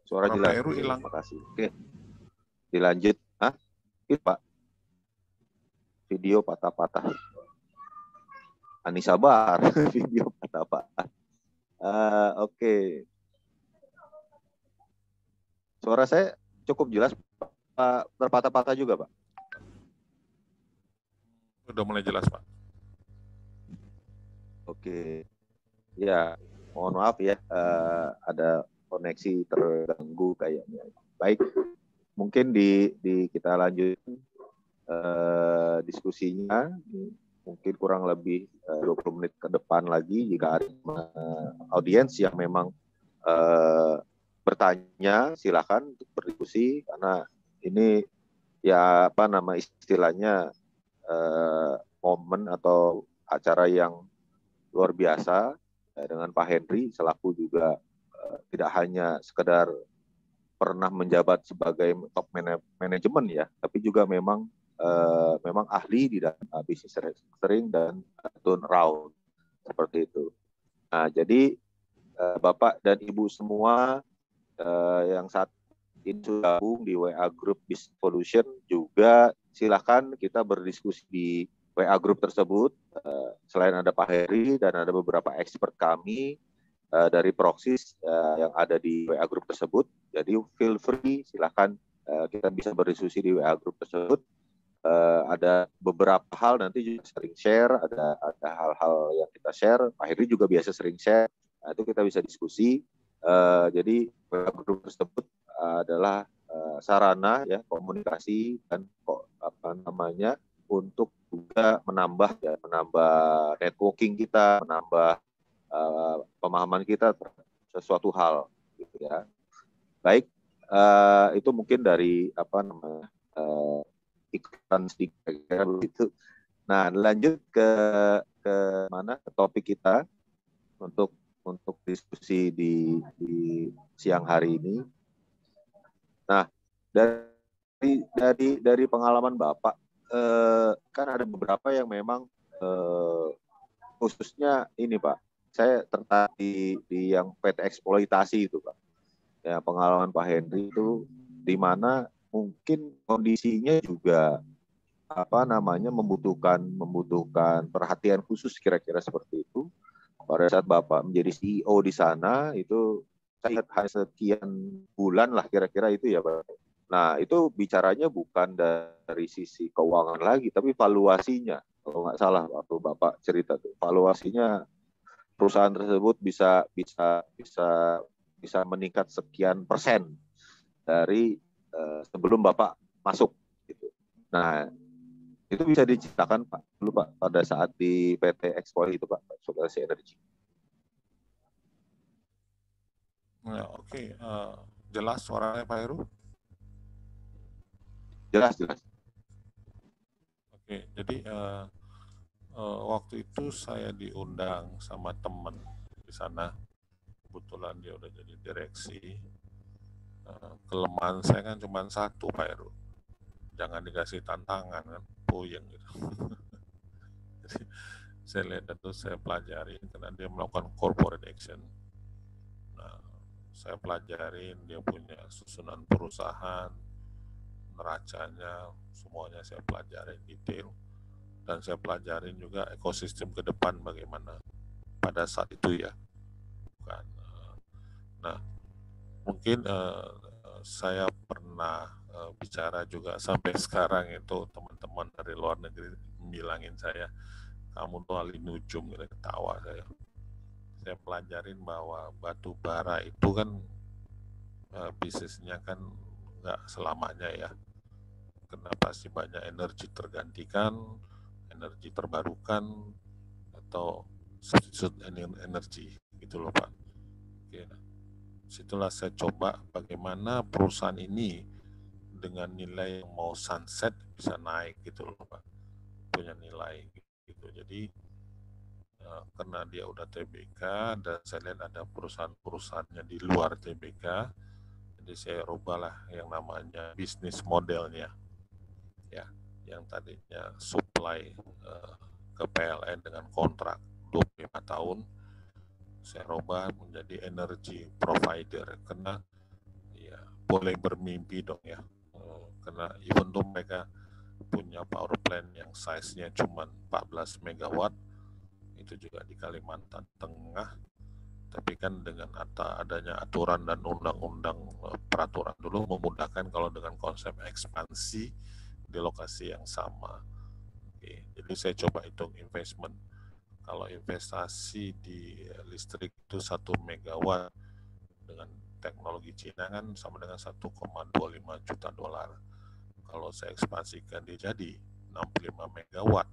Suara jelas.
Heru hilang.
Terima kasih. Oke. Dilanjut. Ini Pak. Video patah-patah. Anissa Bar. Video patah-patah. Oke. Suara saya cukup jelas. Terpatah-patah juga, Pak.
Udah mulai jelas, Pak.
Oke. Ya, mohon maaf ya. Ada koneksi terganggu kayaknya. Baik. Mungkin kita lanjut diskusinya. Mungkin kurang lebih 20 menit ke depan lagi jika ada audiens yang memang bertanya, silakan untuk berdiskusi karena ini ya istilahnya momen atau acara yang luar biasa dengan Pak Henry selaku juga tidak hanya sekedar pernah menjabat sebagai top manajemen ya, tapi juga memang ahli di dalam bisnis restructuring dan turnaround seperti itu. Nah, jadi Bapak dan Ibu semua yang saat ini sudah gabung di WA Group Business Solution juga silakan kita berdiskusi di WA Group tersebut. Selain ada Pak Heri dan ada beberapa expert kami dari Proxys yang ada di WA Group tersebut. Jadi feel free, silakan kita bisa berdiskusi di WA Group tersebut. Ada beberapa hal nanti juga sering share, ada hal-hal yang kita share. Pak Heri juga biasa sering share. Nah, itu kita bisa diskusi. Jadi WA Group tersebut adalah sarana ya komunikasi dan untuk juga menambah networking kita, menambah pemahaman kita terhadap sesuatu hal gitu ya. Baik, itu mungkin dari ikutan sedikit begitu. Nah, lanjut ke topik kita untuk diskusi di siang hari ini. Nah, dari pengalaman Bapak, kan ada beberapa yang memang khususnya ini Pak, saya tertarik di yang PT eksploitasi itu Pak. Ya, pengalaman Pak Henry itu di mana mungkin kondisinya juga membutuhkan perhatian khusus kira-kira seperti itu. Pada saat Bapak menjadi CEO di sana itu saya ingat hanya sekian bulan lah kira-kira itu ya Pak. Nah itu bicaranya bukan dari sisi keuangan lagi, tapi valuasinya. Kalau nggak salah waktu Bapak cerita tuh, valuasinya perusahaan tersebut bisa meningkat sekian persen dari sebelum Bapak masuk. Gitu. Nah itu bisa diceritakan Pak dulu Pak pada saat di PT Expo itu Pak, Sulawesi Energy.
Ya, oke. Jelas suaranya Pak Heru?
Jelas.
Oke, jadi waktu itu saya diundang sama teman di sana. Kebetulan dia udah jadi direksi. Kelemahan saya kan cuma satu Pak Heru. Jangan dikasih tantangan kan, puyeng gitu. Jadi saya lihat itu, saya pelajari karena dia melakukan corporate action. Nah, saya pelajarin dia punya susunan perusahaan, neracanya, semuanya saya pelajarin detail. Dan saya pelajarin juga ekosistem ke depan bagaimana pada saat itu ya. Bukan. Nah, mungkin saya pernah bicara juga sampai sekarang itu teman-teman dari luar negeri bilangin saya, kamu tuh ahli nujum, gitu, ketawa saya. Saya pelajarin bahwa batu bara itu kan bisnisnya kan nggak selamanya ya. Kenapa sih banyak energi tergantikan, energi terbarukan, atau substitute energi gitu loh Pak. Oke, nah, situlah saya coba bagaimana perusahaan ini dengan nilai yang mau sunset bisa naik gitu loh Pak, punya nilai gitu. Jadi karena dia udah TBK dan saya lihat ada perusahaan-perusahaannya di luar TBK, jadi saya rubahlah yang namanya bisnis modelnya ya, yang tadinya supply ke PLN dengan kontrak 25 tahun, saya rubah menjadi energy provider, karena ya boleh bermimpi dong ya, karena even though mereka punya power plant yang size-nya cuma 14 megawatt, itu juga di Kalimantan Tengah, tapi kan dengan adanya aturan dan undang-undang peraturan dulu memudahkan kalau dengan konsep ekspansi di lokasi yang sama. Oke, jadi saya coba hitung investment. Kalau investasi di listrik itu 1 megawatt dengan teknologi Cina kan sama dengan 1,25 juta dolar. Kalau saya ekspansikan dia jadi 65 megawatt,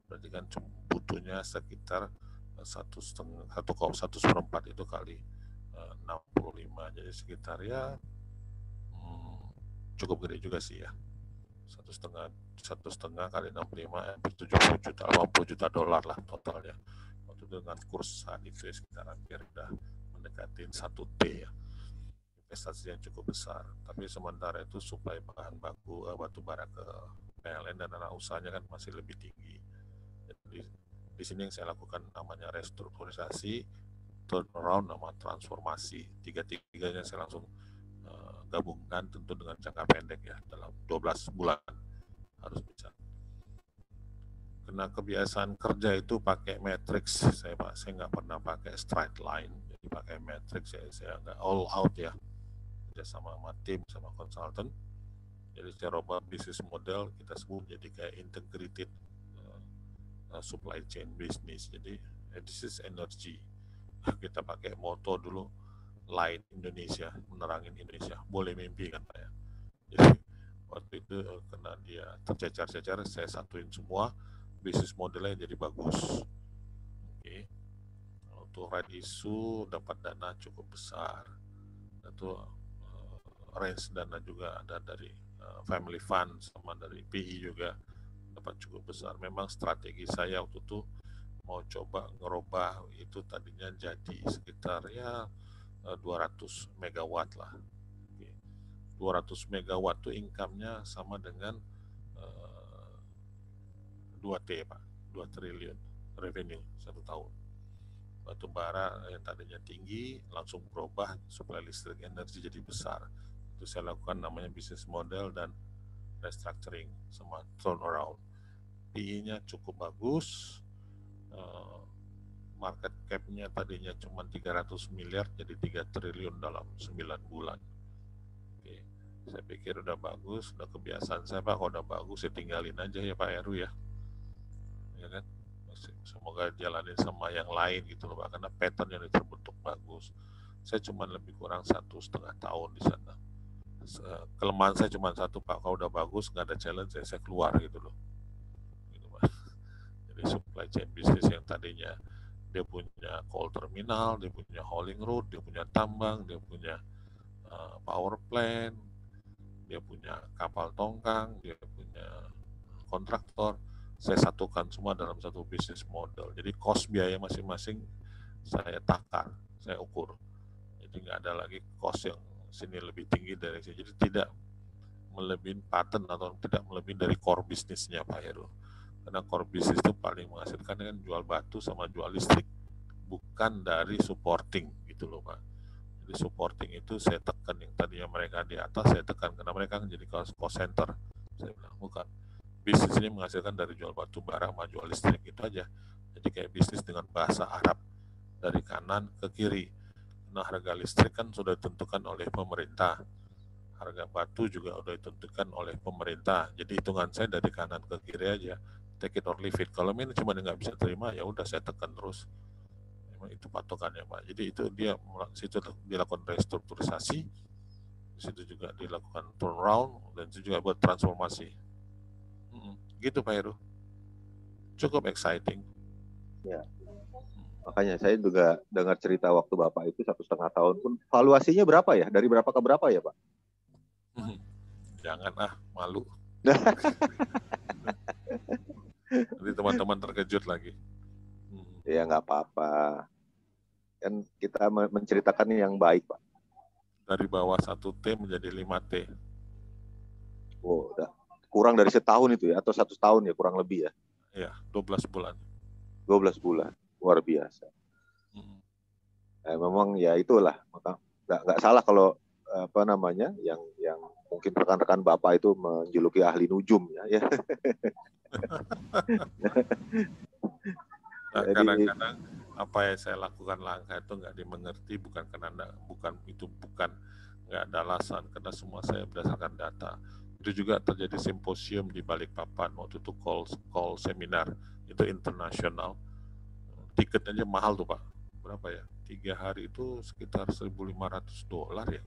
berarti kan butuhnya sekitar 1,4 itu kali 65, jadi sekitar ya cukup gede juga sih ya, 1,5 kali 65 hampir 70 juta, 80 juta dolar lah totalnya. Waktu dengan kurs saat itu ya sekitar hampir udah mendekati 1T ya, investasi yang cukup besar. Tapi sementara itu suplai bahan baku batu bara ke PLN dan anak usahanya kan masih lebih tinggi. Jadi di sini yang saya lakukan namanya restrukturisasi, turnaround, nama transformasi. Tiga-tiganya saya langsung gabungkan, tentu dengan jangka pendek ya, dalam 12 bulan harus bisa. Karena kebiasaan kerja itu pakai matrix, saya nggak pernah pakai straight line, jadi pakai matrix saya nggak all out ya, kerja sama tim, sama konsultan. Jadi saya rubah bisnis model, kita sebut jadi kayak integrated supply chain business. Jadi this is energy. Kita pakai moto dulu, light Indonesia, menerangin Indonesia, boleh mimpi kan Pak ya. Jadi waktu itu karena dia tercecar-cecar, saya satuin semua, bisnis modelnya jadi bagus. Oke. Untuk right issue dapat dana cukup besar. Itu range dana juga ada dari family fund sama dari PI juga dapat cukup besar. Memang strategi saya waktu itu mau coba ngerubah itu, tadinya jadi sekitar ya 200 megawatt lah. 200 megawatt itu income-nya sama dengan 2T Pak, 2 triliun revenue 1 tahun. Batu bara yang tadinya tinggi langsung berubah, suplai listrik energi jadi besar. Itu saya lakukan namanya bisnis model dan restructuring sama turnaround. PI-nya cukup bagus, market cap-nya tadinya cuma 300 miliar jadi 3 triliun dalam 9 bulan. Oke, saya pikir udah bagus, udah kebiasaan saya Pak, kalau udah bagus ya tinggalin aja ya Pak Heru ya. Ya kan? Semoga jalanin sama yang lain gitu loh Pak, karena pattern yang terbentuk bagus. Saya cuma lebih kurang 1,5 tahun di sana. Kelemahan saya cuma satu Pak, kalau udah bagus nggak ada challenge saya keluar gitu loh. Gitu Pak. Jadi supply chain bisnis yang tadinya dia punya coal terminal, dia punya hauling road, dia punya tambang, dia punya power plant, dia punya kapal tongkang, dia punya kontraktor, saya satukan semua dalam satu bisnis model. Jadi cost biaya masing-masing saya takar, saya ukur. Jadi nggak ada lagi cost yang sini lebih tinggi dari sini. Jadi tidak melebihi patent atau tidak melebihi dari core bisnisnya Pak Heru. Karena core bisnis itu paling menghasilkan kan jual batu sama jual listrik, bukan dari supporting gitu loh Pak. Jadi supporting itu saya tekan, yang tadinya mereka di atas saya tekan karena mereka jadi cost center. Saya bilang bukan, bisnis ini menghasilkan dari jual batu bara sama jual listrik, itu aja. Jadi kayak bisnis dengan bahasa Arab, dari kanan ke kiri. Nah harga listrik kan sudah ditentukan oleh pemerintah, harga batu juga sudah ditentukan oleh pemerintah. Jadi hitungan saya dari kanan ke kiri aja. take it or leave it. Kalau manajemen nggak bisa terima, ya udah saya tekan terus. Memang itu patokannya, Pak. Jadi itu dia situ dilakukan restrukturisasi, di situ juga dilakukan turnaround, dan itu juga buat transformasi. Gitu Pak Heru. Cukup exciting.
Ya. Makanya saya juga dengar cerita waktu Bapak itu 1,5 tahun pun, valuasinya berapa ya? Dari berapa ke berapa ya Pak?
Jangan malu. Nanti teman-teman terkejut lagi.
Ya nggak apa-apa. Kan kita menceritakan yang baik Pak.
Dari bawah 1T menjadi 5T.
Oh, udah kurang dari setahun itu ya, atau 1 tahun ya kurang lebih ya?
Ya, 12 bulan.
12 bulan, luar biasa. Memang ya itulah, maka nggak salah kalau apa namanya yang mungkin rekan-rekan Bapak itu menjuluki ahli nujum ya.
Nah, kadang-kadang apa yang saya lakukan langkah itu nggak dimengerti, bukan karena bukan nggak ada alasan, karena semua saya berdasarkan data. Itu juga terjadi simposium di Balikpapan waktu itu call seminar itu internasional. Tiket aja mahal tuh Pak. Berapa ya? 3 hari itu sekitar $1.500 ya.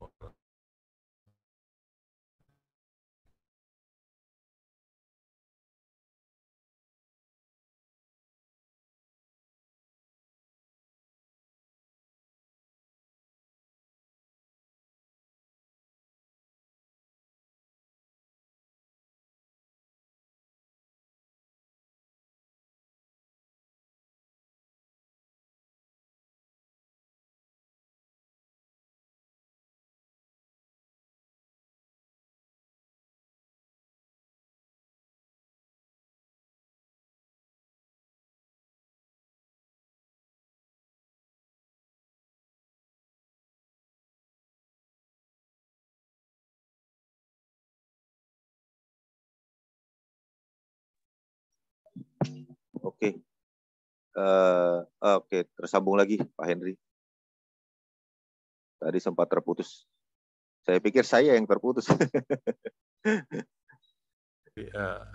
Oke. Oke, tersambung lagi Pak Henry. Tadi sempat terputus. Saya pikir saya yang terputus.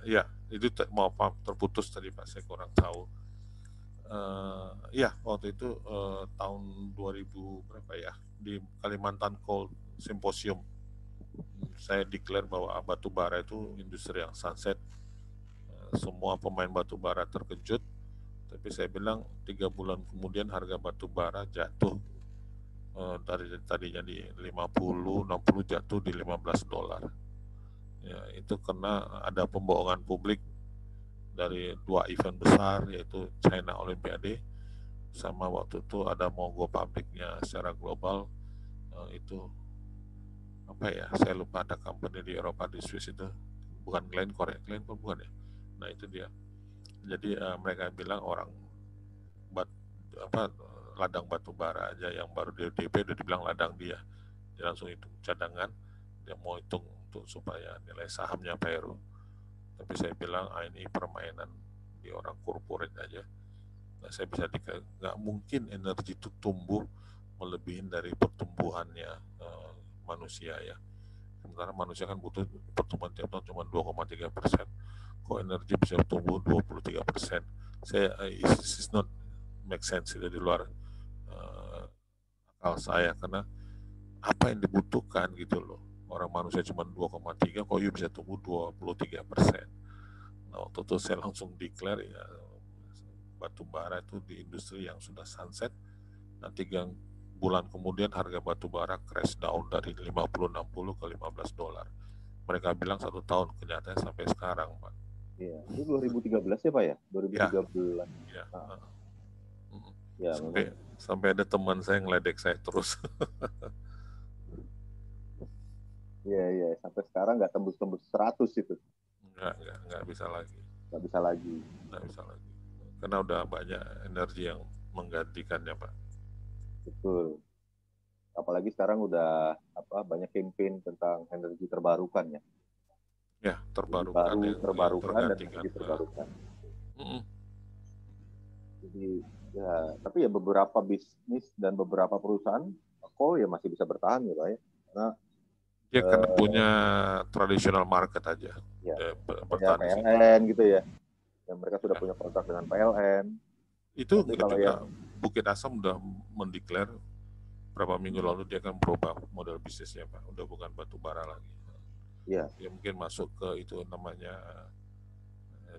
Ya, itu maaf terputus tadi Pak, saya kurang tahu. Ya, waktu itu tahun 2000 berapa ya, di Kalimantan Coal Symposium, saya declare bahwa batu bara itu industri yang sunset. Semua pemain batu bara terkejut, tapi saya bilang 3 bulan kemudian harga batu bara jatuh dari tadinya di 50-60 jatuh di $15. Ya, itu karena ada pembohongan publik dari 2 event besar, yaitu China Olimpiade sama waktu itu ada mogok pabriknya secara global. Itu apa ya, saya lupa, ada company di Eropa, di Swiss itu, bukan Glencore bukan ya. Nah itu dia. Jadi mereka bilang orang ladang batu bara aja yang baru di DP udah dibilang ladang dia langsung hitung cadangan, dia mau hitung untuk supaya nilai sahamnya Pak Heru. Tapi saya bilang ini permainan di orang corporate aja. Nah, saya bisa nggak mungkin energi itu tumbuh melebihin dari pertumbuhannya manusia ya. Sementara manusia kan butuh pertumbuhan tiap tahun cuma 2,3%. Kok energi bisa tumbuh 23%? Saya is not make sense, itu di luar akal saya, karena apa yang dibutuhkan gitu loh. Orang manusia cuma 2,3, kok you bisa tumbuh 23%. Nah, waktu itu saya langsung declare ya, batu bara itu di industri yang sudah sunset. Nah, 3 bulan kemudian harga batu bara crash down dari 50-60 ke $15. Mereka bilang 1 tahun, kenyataannya sampai sekarang Pak.
Iya, itu 2013 ya Pak ya? 2013.
Ya.
Ya,
sampai ada teman saya ngeledek saya terus.
Iya, sampai sekarang nggak tembus 100 itu.
Nggak bisa lagi.
Nggak bisa lagi.
Karena udah banyak energi yang menggantikannya Pak.
Betul. Apalagi sekarang udah banyak campaign tentang energi terbarukan ya.
Ya, terbarukan
dan energi terbarukan. Jadi ya, tapi ya beberapa bisnis dan beberapa perusahaan coal ya masih bisa bertahan ya Pak ya.
Karena punya traditional market aja.
Ya, PLN gitu ya. yang mereka sudah punya kontrak dengan PLN.
Itu
Tapi kalau
juga Bukit Asam udah mendeklar berapa minggu lalu dia akan berubah model bisnisnya Pak, udah bukan batu bara lagi.
Iya.
Dia mungkin masuk ke itu namanya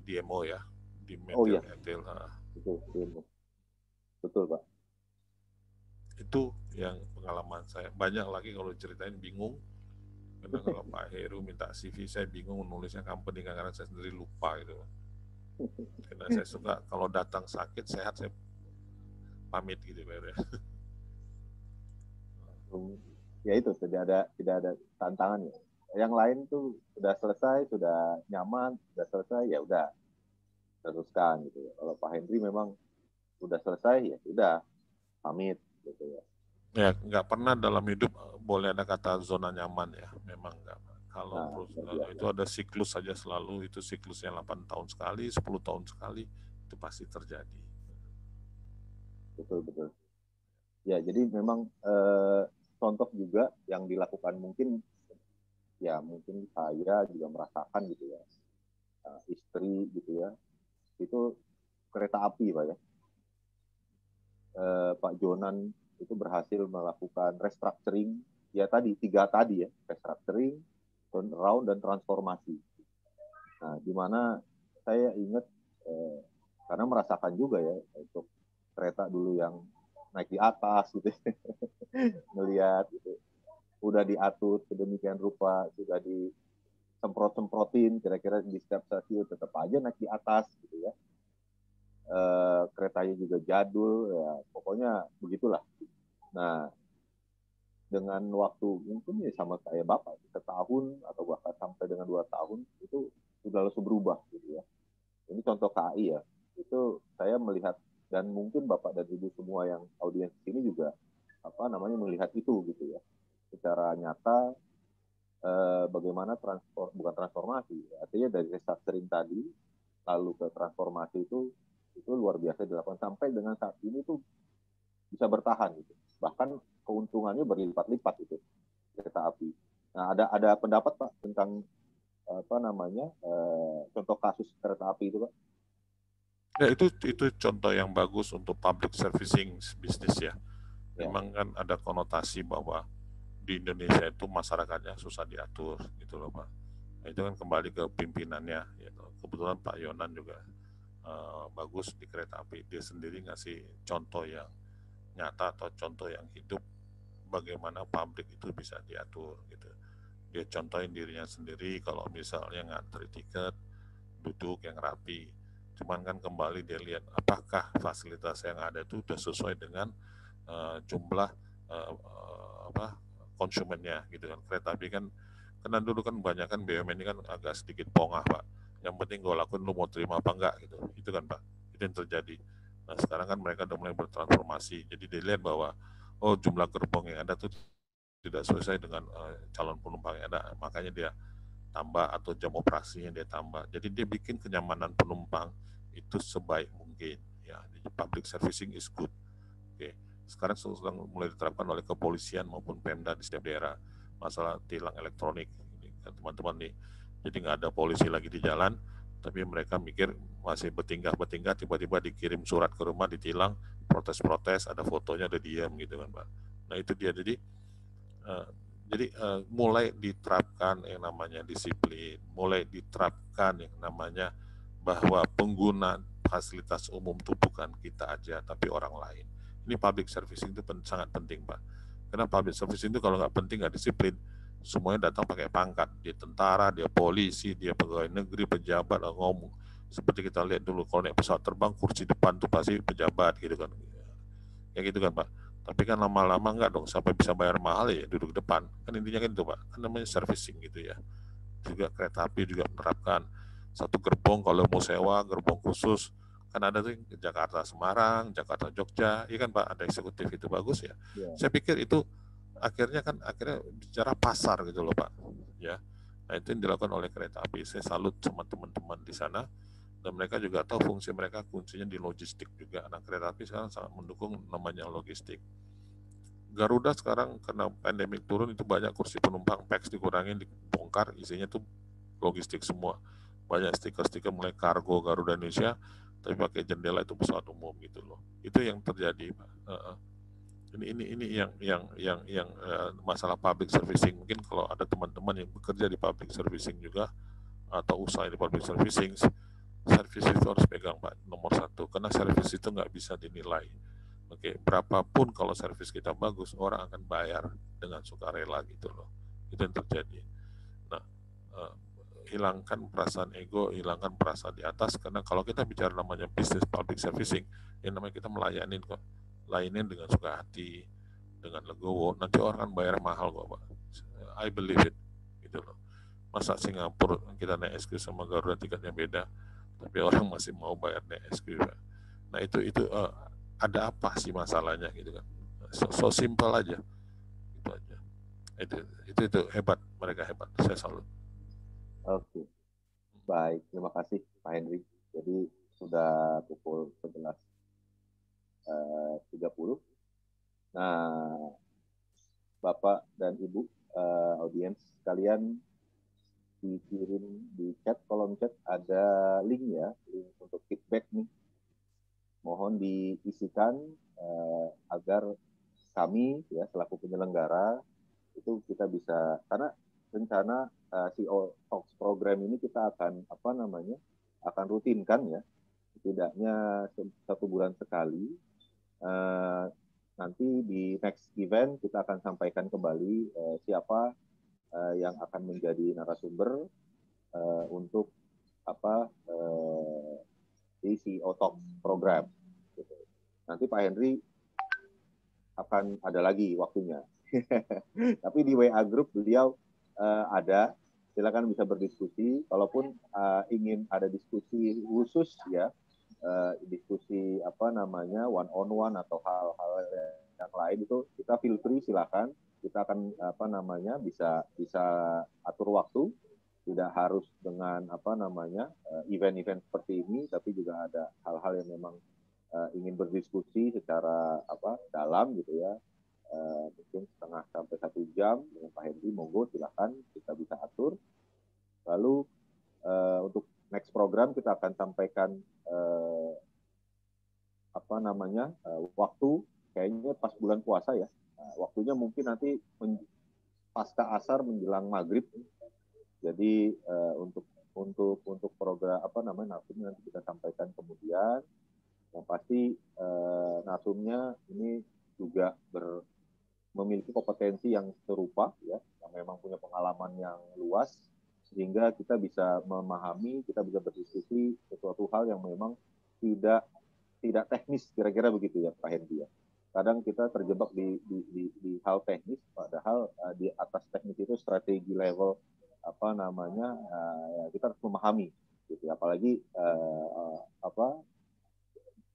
DMO ya, di
iya.
metil.
Betul Pak.
Itu yang pengalaman saya. Banyak lagi kalau ceritain bingung. Karena kalau Pak Heru minta CV, saya bingung menulisnya company karena saya sendiri lupa gitu. Karena saya suka kalau datang sakit sehat saya pamit gitu Pak Heru.
Ya itu tidak ada tantangan ya. Yang lain tuh sudah selesai, sudah nyaman, sudah selesai, ya udah teruskan gitu ya. Kalau Pak Hendri memang sudah selesai, ya sudah pamit gitu ya.
Ya nggak pernah dalam hidup boleh ada kata zona nyaman ya, memang nggak. Kalau itu ada siklus saja selalu, itu siklusnya 8 tahun sekali, 10 tahun sekali, itu pasti terjadi.
Betul. Ya jadi memang contoh juga yang dilakukan mungkin saya juga merasakan gitu ya, istri gitu ya, itu kereta api Pak ya. Pak Jonan itu berhasil melakukan restructuring ya tadi 3 tadi ya, restructuring, turnaround dan transformasi. Nah, di mana saya ingat karena merasakan juga ya untuk kereta dulu yang naik di atas gitu, melihat gitu, udah diatur sedemikian rupa, sudah disemprot-semprotin kira-kira di setiap stasiun, tetap aja naik di atas gitu ya. Keretanya juga jadul, ya pokoknya begitulah. Nah, dengan waktu mungkin ya sama kayak Bapak, setahun atau bahkan sampai dengan 2 tahun itu sudah langsung berubah gitu ya. Ini contoh KAI ya, itu saya melihat dan mungkin Bapak dan Ibu semua yang audiens ini juga melihat itu gitu ya, secara nyata bagaimana bukan transformasi, artinya dari restructuring tadi lalu ke transformasi itu luar biasa dilakukan sampai dengan saat ini tuh bisa bertahan gitu. Bahkan keuntungannya berlipat-lipat itu kereta api. Nah, ada pendapat Pak tentang contoh kasus kereta api itu Pak?
Ya itu contoh yang bagus untuk public servicing bisnis ya. Memang kan ada konotasi bahwa di Indonesia itu masyarakatnya susah diatur gitu loh Pak. Nah, itu kan kembali ke pimpinannya. Gitu. Kebetulan Pak Yonan juga bagus di kereta api. Dia sendiri ngasih contoh yang nyata atau contoh yang hidup bagaimana pabrik itu bisa diatur gitu. Dia contohin dirinya sendiri kalau misalnya ngantri tiket, duduk yang rapi. Cuman kan kembali dia lihat apakah fasilitas yang ada itu sudah sesuai dengan jumlah konsumennya gitu kan. Kereta api kan karena dulu kan banyak kan BUMN ini kan agak sedikit pongah Pak. Yang penting gue lakuin lu mau terima apa enggak gitu. Itu kan Pak. Itu yang terjadi. Nah sekarang kan mereka udah mulai bertransformasi. Jadi dilihat bahwa jumlah gerbong yang ada tuh tidak sesuai dengan calon penumpang yang ada. Makanya dia tambah atau jam operasinya dia tambah. Jadi dia bikin kenyamanan penumpang itu sebaik mungkin. Ya, public servicing is good. Oke. Sekarang sedang mulai diterapkan oleh kepolisian maupun Pemda di setiap daerah masalah tilang elektronik. Teman-teman nih, jadi nggak ada polisi lagi di jalan, tapi mereka mikir masih bertingkah tiba-tiba dikirim surat ke rumah ditilang, protes-protes, ada fotonya, ada diam gitu kan Pak. Nah itu dia jadi mulai diterapkan yang namanya disiplin, mulai diterapkan yang namanya bahwa pengguna fasilitas umum itu bukan kita aja tapi orang lain. Ini public servicing itu sangat penting Pak. Karena public servicing itu kalau nggak penting, nggak disiplin, semuanya datang pakai pangkat. Dia tentara, dia polisi, dia pegawai negeri, pejabat, ngomong. Seperti kita lihat dulu kalau naik pesawat terbang, kursi depan tuh pasti pejabat gitu kan. Kayak gitu kan Pak. Tapi kan lama-lama enggak dong, sampai bisa bayar mahal ya duduk depan. Kan intinya kan itu Pak, kan namanya servicing gitu ya. Juga kereta api juga menerapkan satu gerbong kalau mau sewa, gerbong khusus. Kan ada tuh Jakarta Semarang, Jakarta Jogja, iya kan Pak, ada eksekutif itu bagus ya. Saya pikir itu akhirnya bicara pasar gitu loh Pak. Ya. Nah itu yang dilakukan oleh kereta api. Saya salut sama teman-teman di sana. Dan mereka juga tahu fungsi mereka, kuncinya di logistik juga. Nah kereta api sekarang sangat mendukung namanya logistik. Garuda sekarang karena pandemik turun itu banyak kursi penumpang, PEX dikurangin, dibongkar, isinya tuh logistik semua. banyak stiker-stiker mulai kargo Garuda Indonesia, tapi pakai jendela itu pesawat umum gitu loh. Itu yang terjadi, Pak. Ini yang masalah public servicing. Mungkin kalau ada teman-teman yang bekerja di public servicing juga atau usaha di public servicing, service itu harus pegang, Pak, nomor satu, karena service itu nggak bisa dinilai. Oke, berapapun kalau servis kita bagus, orang akan bayar dengan sukarela gitu loh. Itu yang terjadi. Nah, hilangkan perasaan ego, hilangkan perasaan di atas, karena kalau kita bicara namanya bisnis public servicing, yang namanya kita melayani kok, layanin dengan suka hati, dengan legowo, nanti orang akan bayar mahal kok, Pak. I believe it, gitu loh. Masa Singapura kita naik SQ sama Garuda tiketnya beda, tapi orang masih mau bayar naik SQ, Pak. Nah itu ada apa sih masalahnya gitu kan? So simple aja, itu aja. Itu hebat, mereka hebat. Saya salut.
Oke, baik, terima kasih Pak Henry. Jadi sudah pukul 11.30. Nah, Bapak dan Ibu audiens sekalian, dikirim di chat, kolom chat ada link ya, link untuk feedback nih. Mohon diisikan agar kami ya selaku penyelenggara itu kita bisa, karena rencana CEO Talks program ini kita akan akan rutinkan ya, setidaknya 1 bulan sekali. Nanti di next event kita akan sampaikan kembali siapa yang akan menjadi narasumber untuk di CEO Talks program. Gitu. Nanti Pak Henry akan ada lagi waktunya. Tapi di WA group beliau ada, silakan bisa berdiskusi. Kalaupun ingin ada diskusi khusus ya, diskusi one on one atau hal-hal yang lain, itu kita feel free, silakan. Kita akan bisa atur waktu. Tidak harus dengan event-event seperti ini, tapi juga ada hal-hal yang memang ingin berdiskusi secara dalam gitu ya, mungkin setengah sampai 1 jam dengan Pak Henry, monggo silakan, kita bisa atur. Lalu untuk next program kita akan sampaikan waktu kayaknya pas bulan puasa ya. Waktunya mungkin nanti pasca asar menjelang maghrib. Jadi untuk program nasumnya nanti kita sampaikan kemudian. Yang pasti nasumnya ini juga memiliki kompetensi yang serupa ya, yang memang punya pengalaman yang luas, sehingga kita bisa memahami, kita bisa berdiskusi sesuatu hal yang memang tidak teknis, kira-kira begitu ya Pak Hendy ya. Kadang kita terjebak di hal teknis, padahal di atas teknis itu strategi level kita harus memahami gitu. Apalagi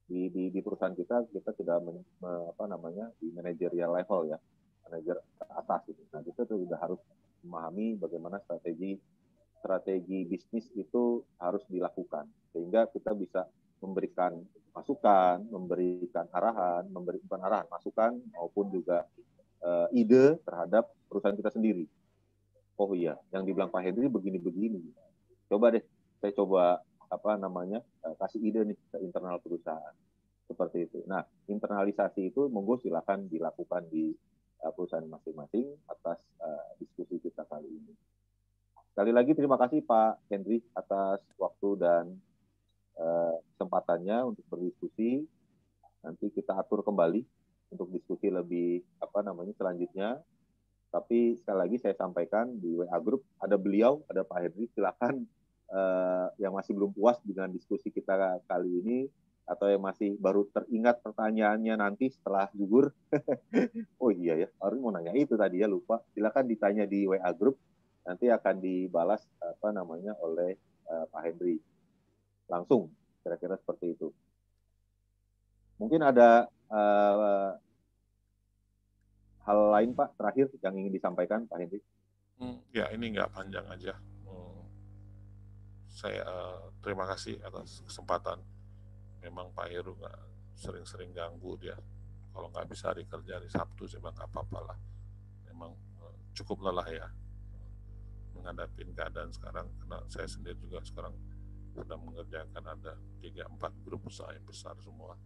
di perusahaan kita sudah di manajerial level ya, manajer ke atas gitu. Nah, kita tuh sudah harus memahami bagaimana strategi bisnis itu harus dilakukan, sehingga kita bisa memberikan masukan, memberikan masukan maupun juga ide terhadap perusahaan kita sendiri. Oh iya, yang dibilang Pak Henry begini-begini. Coba deh, saya coba kasih ide nih ke internal perusahaan. Seperti itu. Nah, internalisasi itu monggo silakan dilakukan di perusahaan masing-masing atas diskusi kita kali ini. Sekali lagi terima kasih Pak Henry atas waktu dan kesempatannya untuk berdiskusi. Nanti kita atur kembali untuk diskusi lebih selanjutnya. Tapi sekali lagi saya sampaikan di WA Group ada beliau, ada Pak Henry, silakan yang masih belum puas dengan diskusi kita kali ini, atau yang masih baru teringat pertanyaannya nanti setelah gugur. Oh iya ya, harus mau nanya itu tadi ya, lupa. Silakan ditanya di WA Group, nanti akan dibalas oleh Pak Henry langsung, kira-kira seperti itu. Mungkin ada hal lain Pak terakhir yang ingin disampaikan Pak Henry?
Ya ini nggak panjang aja. Saya terima kasih atas kesempatan. Memang Pak Heru nggak sering-sering ganggu dia. Kalau nggak bisa hari kerja hari Sabtu, saya bilang nggak apa-apa lah. Memang cukup lelah ya. ngadapin keadaan sekarang, karena saya sendiri juga sekarang sedang mengerjakan ada 3-4 grup usaha yang besar semua.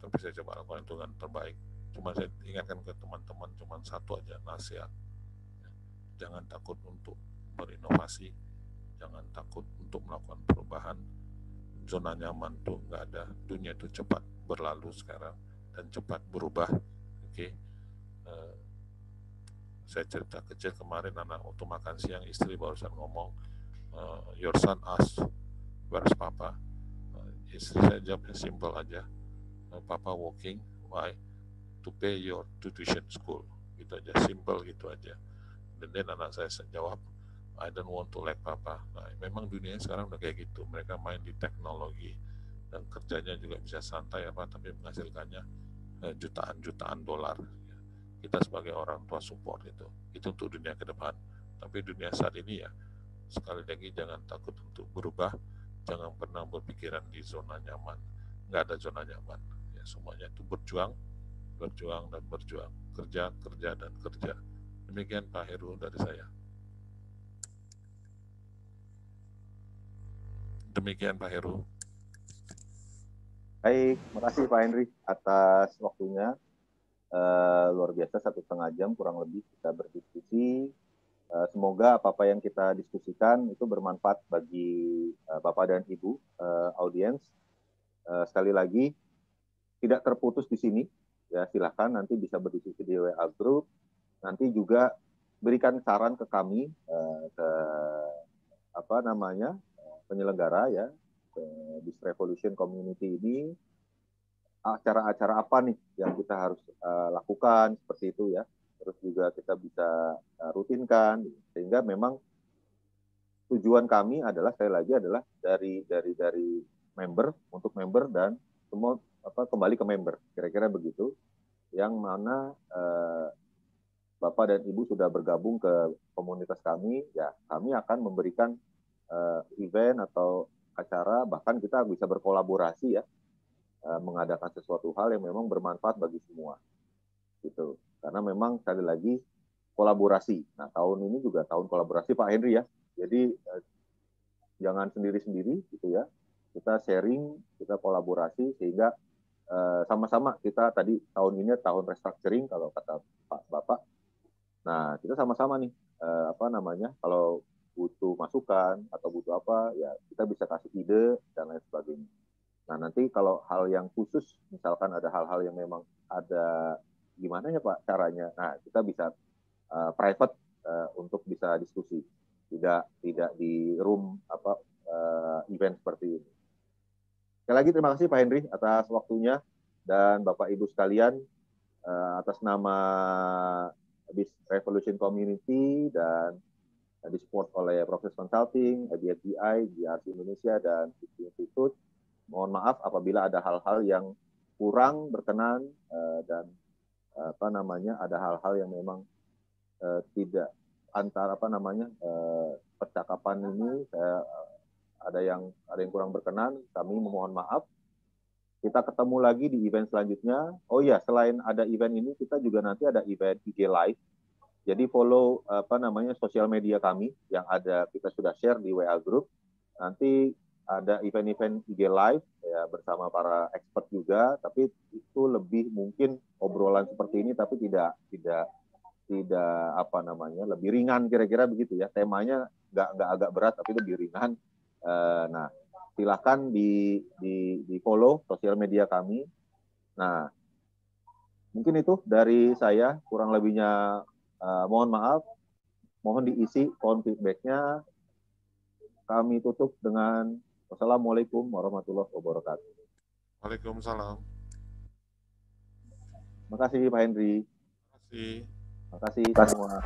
Tapi saya coba lakukan itu dengan terbaik. Cuma saya ingatkan ke teman-teman cuma satu aja nasihat. Jangan takut untuk berinovasi, jangan takut untuk melakukan perubahan. Zona nyaman tuh nggak ada. Dunia itu cepat berlalu sekarang dan cepat berubah. Oke. Saya cerita kecil kemarin, anak waktu makan siang istri barusan ngomong, your son asked, where's papa? Istri saya jawabnya simple aja, papa working, why? To pay your tuition school. Gitu aja, simple gitu aja. Dan anak saya jawab, I don't want to like papa. Nah, memang dunianya sekarang udah kayak gitu. Mereka main di teknologi dan kerjanya juga bisa santai tapi menghasilkannya jutaan dolar. Kita sebagai orang tua support itu untuk dunia ke depan. Tapi dunia saat ini ya, sekali lagi jangan takut untuk berubah, jangan pernah berpikiran di zona nyaman. Nggak ada zona nyaman. Ya, semuanya itu berjuang dan berjuang, kerja dan kerja. Demikian Pak Heru dari saya. Demikian Pak Heru.
Baik, makasih Pak Henry atas waktunya. Luar biasa 1,5 jam kurang lebih kita berdiskusi. Semoga apa-apa yang kita diskusikan itu bermanfaat bagi Bapak dan Ibu audiens. Sekali lagi tidak terputus di sini. Ya, silakan nanti bisa berdiskusi di WA Group. Nanti juga berikan saran ke kami ke penyelenggara ya, di Revolution Community ini. Acara-acara apa nih yang kita harus lakukan seperti itu ya, terus juga kita bisa rutinkan, sehingga memang tujuan kami adalah sekali lagi adalah dari member untuk member dan semua kembali ke member, kira-kira begitu, yang mana Bapak dan Ibu sudah bergabung ke komunitas kami, ya kami akan memberikan event atau acara, bahkan kita bisa berkolaborasi ya, mengadakan sesuatu hal yang memang bermanfaat bagi semua, gitu. Karena memang sekali lagi kolaborasi. Nah, tahun ini juga tahun kolaborasi Pak Henry ya. Jadi jangan sendiri-sendiri, gitu ya. Kita sharing, kita kolaborasi sehingga sama-sama kita tadi tahun ini tahun restructuring kalau kata Pak Bapak. Nah, kita sama-sama nih kalau butuh masukan atau butuh apa ya kita bisa kasih ide dan lain sebagainya. Nah, nanti kalau hal yang khusus, misalkan ada hal-hal yang memang ada gimana ya Pak caranya, nah kita bisa private untuk bisa diskusi, tidak di room event seperti ini. Sekali lagi terima kasih Pak Henry atas waktunya dan Bapak Ibu sekalian atas nama BIS Revolution Community dan disupport oleh Progress Consulting, IBSDI, GRC Indonesia dan Institute. Mohon maaf apabila ada hal-hal yang kurang berkenan dan ada hal-hal yang memang tidak antara percakapan ini ada yang kurang berkenan, kami memohon maaf. Kita ketemu lagi di event selanjutnya. Oh ya, selain ada event ini kita juga nanti ada event IG Live. Jadi follow sosial media kami yang ada, kita sudah share di WA Group. Nanti ada event-event IG Live ya bersama para expert juga, tapi itu lebih mungkin obrolan seperti ini tapi tidak lebih ringan kira-kira begitu ya. Temanya nggak agak berat tapi lebih ringan. Nah, silakan di follow sosial media kami. Nah, mungkin itu dari saya, kurang lebihnya mohon maaf, mohon diisi pohon feedback-nya. Kami tutup dengan wassalamualaikum warahmatullahi wabarakatuh.
Waalaikumsalam.
Terima kasih Pak Henry. Terima kasih semua.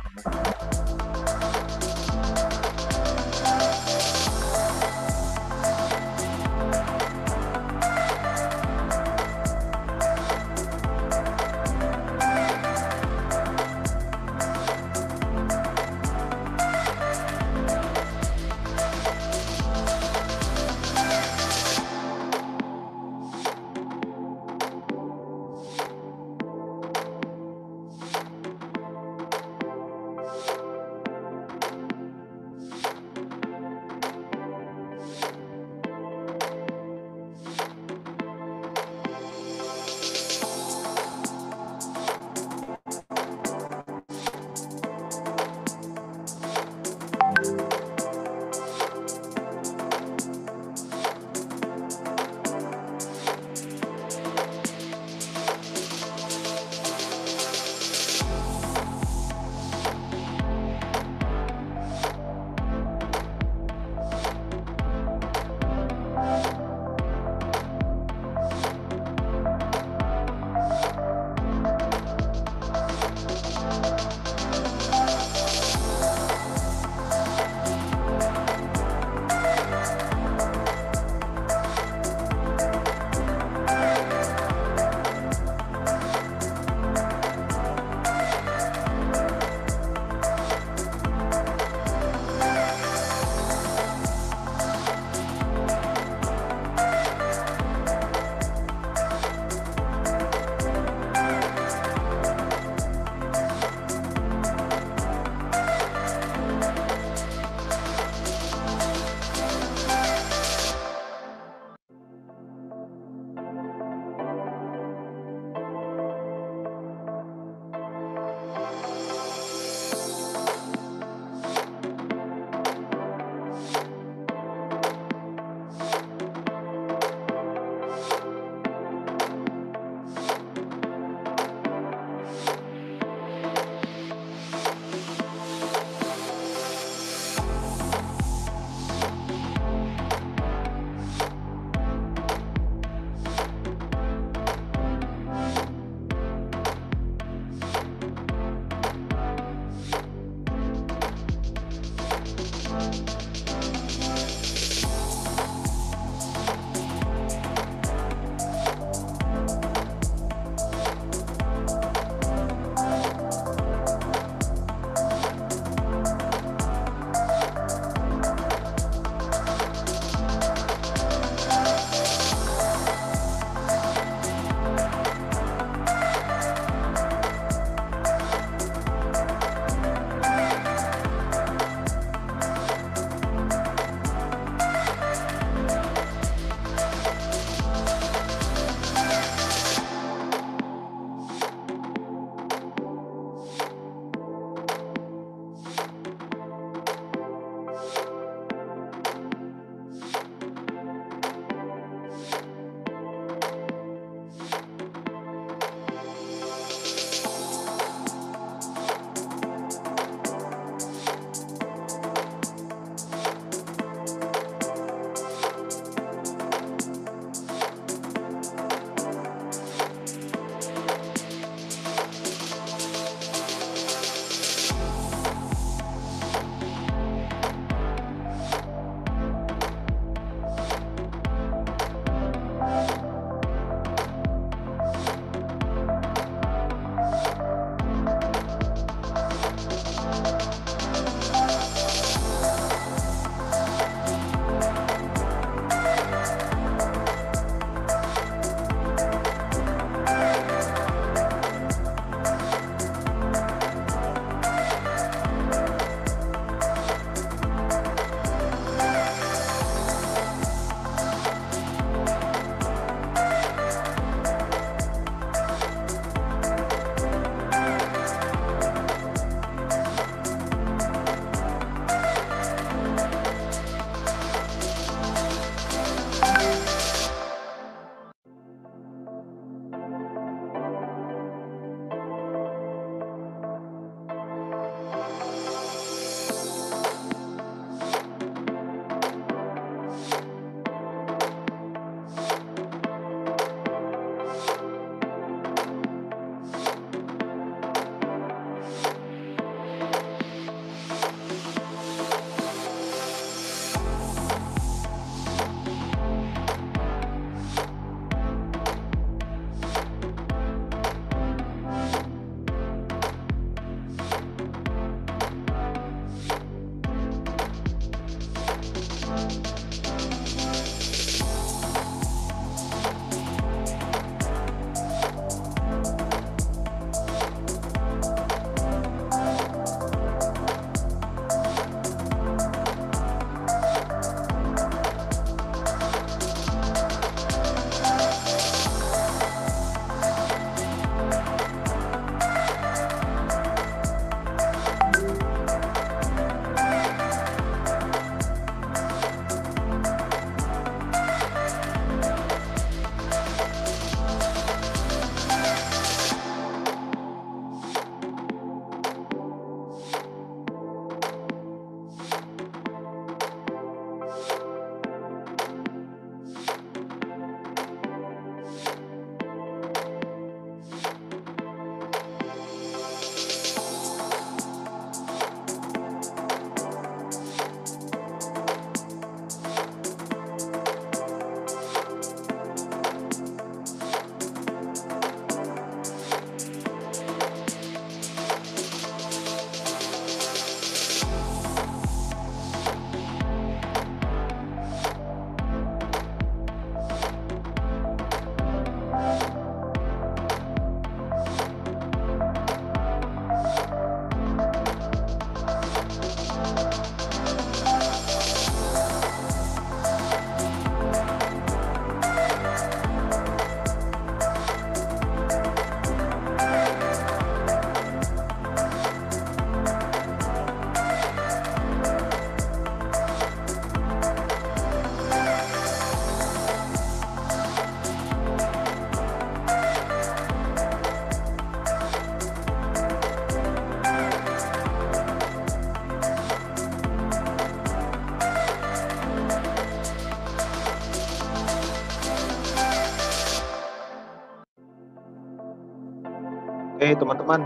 Oke teman-teman,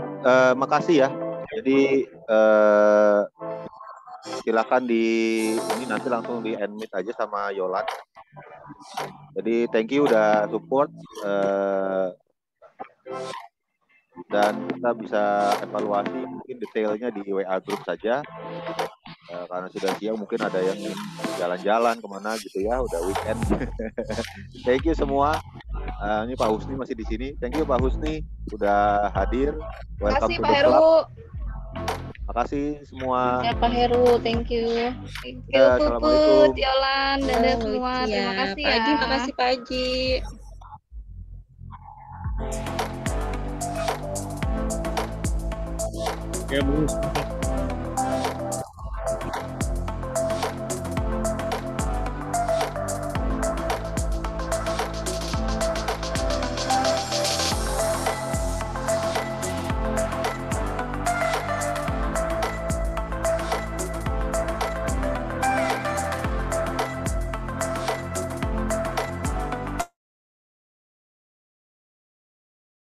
makasih ya. Jadi silakan ini nanti langsung di end meet aja sama Yolan. Jadi thank you udah support dan kita bisa evaluasi mungkin detailnya di WA group saja. Karena sudah siang mungkin ada yang jalan-jalan kemana gitu ya, udah weekend. Thank you semua. Ini Pak Husni masih di sini. Thank you Pak Husni udah hadir. Welcome to
Makasih Pak
the
Heru.
club. Makasih semua.
Ya Pak Heru, thank you. Thank you
Assalamualaikum.
Puput, Yolan, Dada semua.
Ya,
Terima kasih
Pak
ya.
Haji, makasih Pak Haji.
Ya, Bu.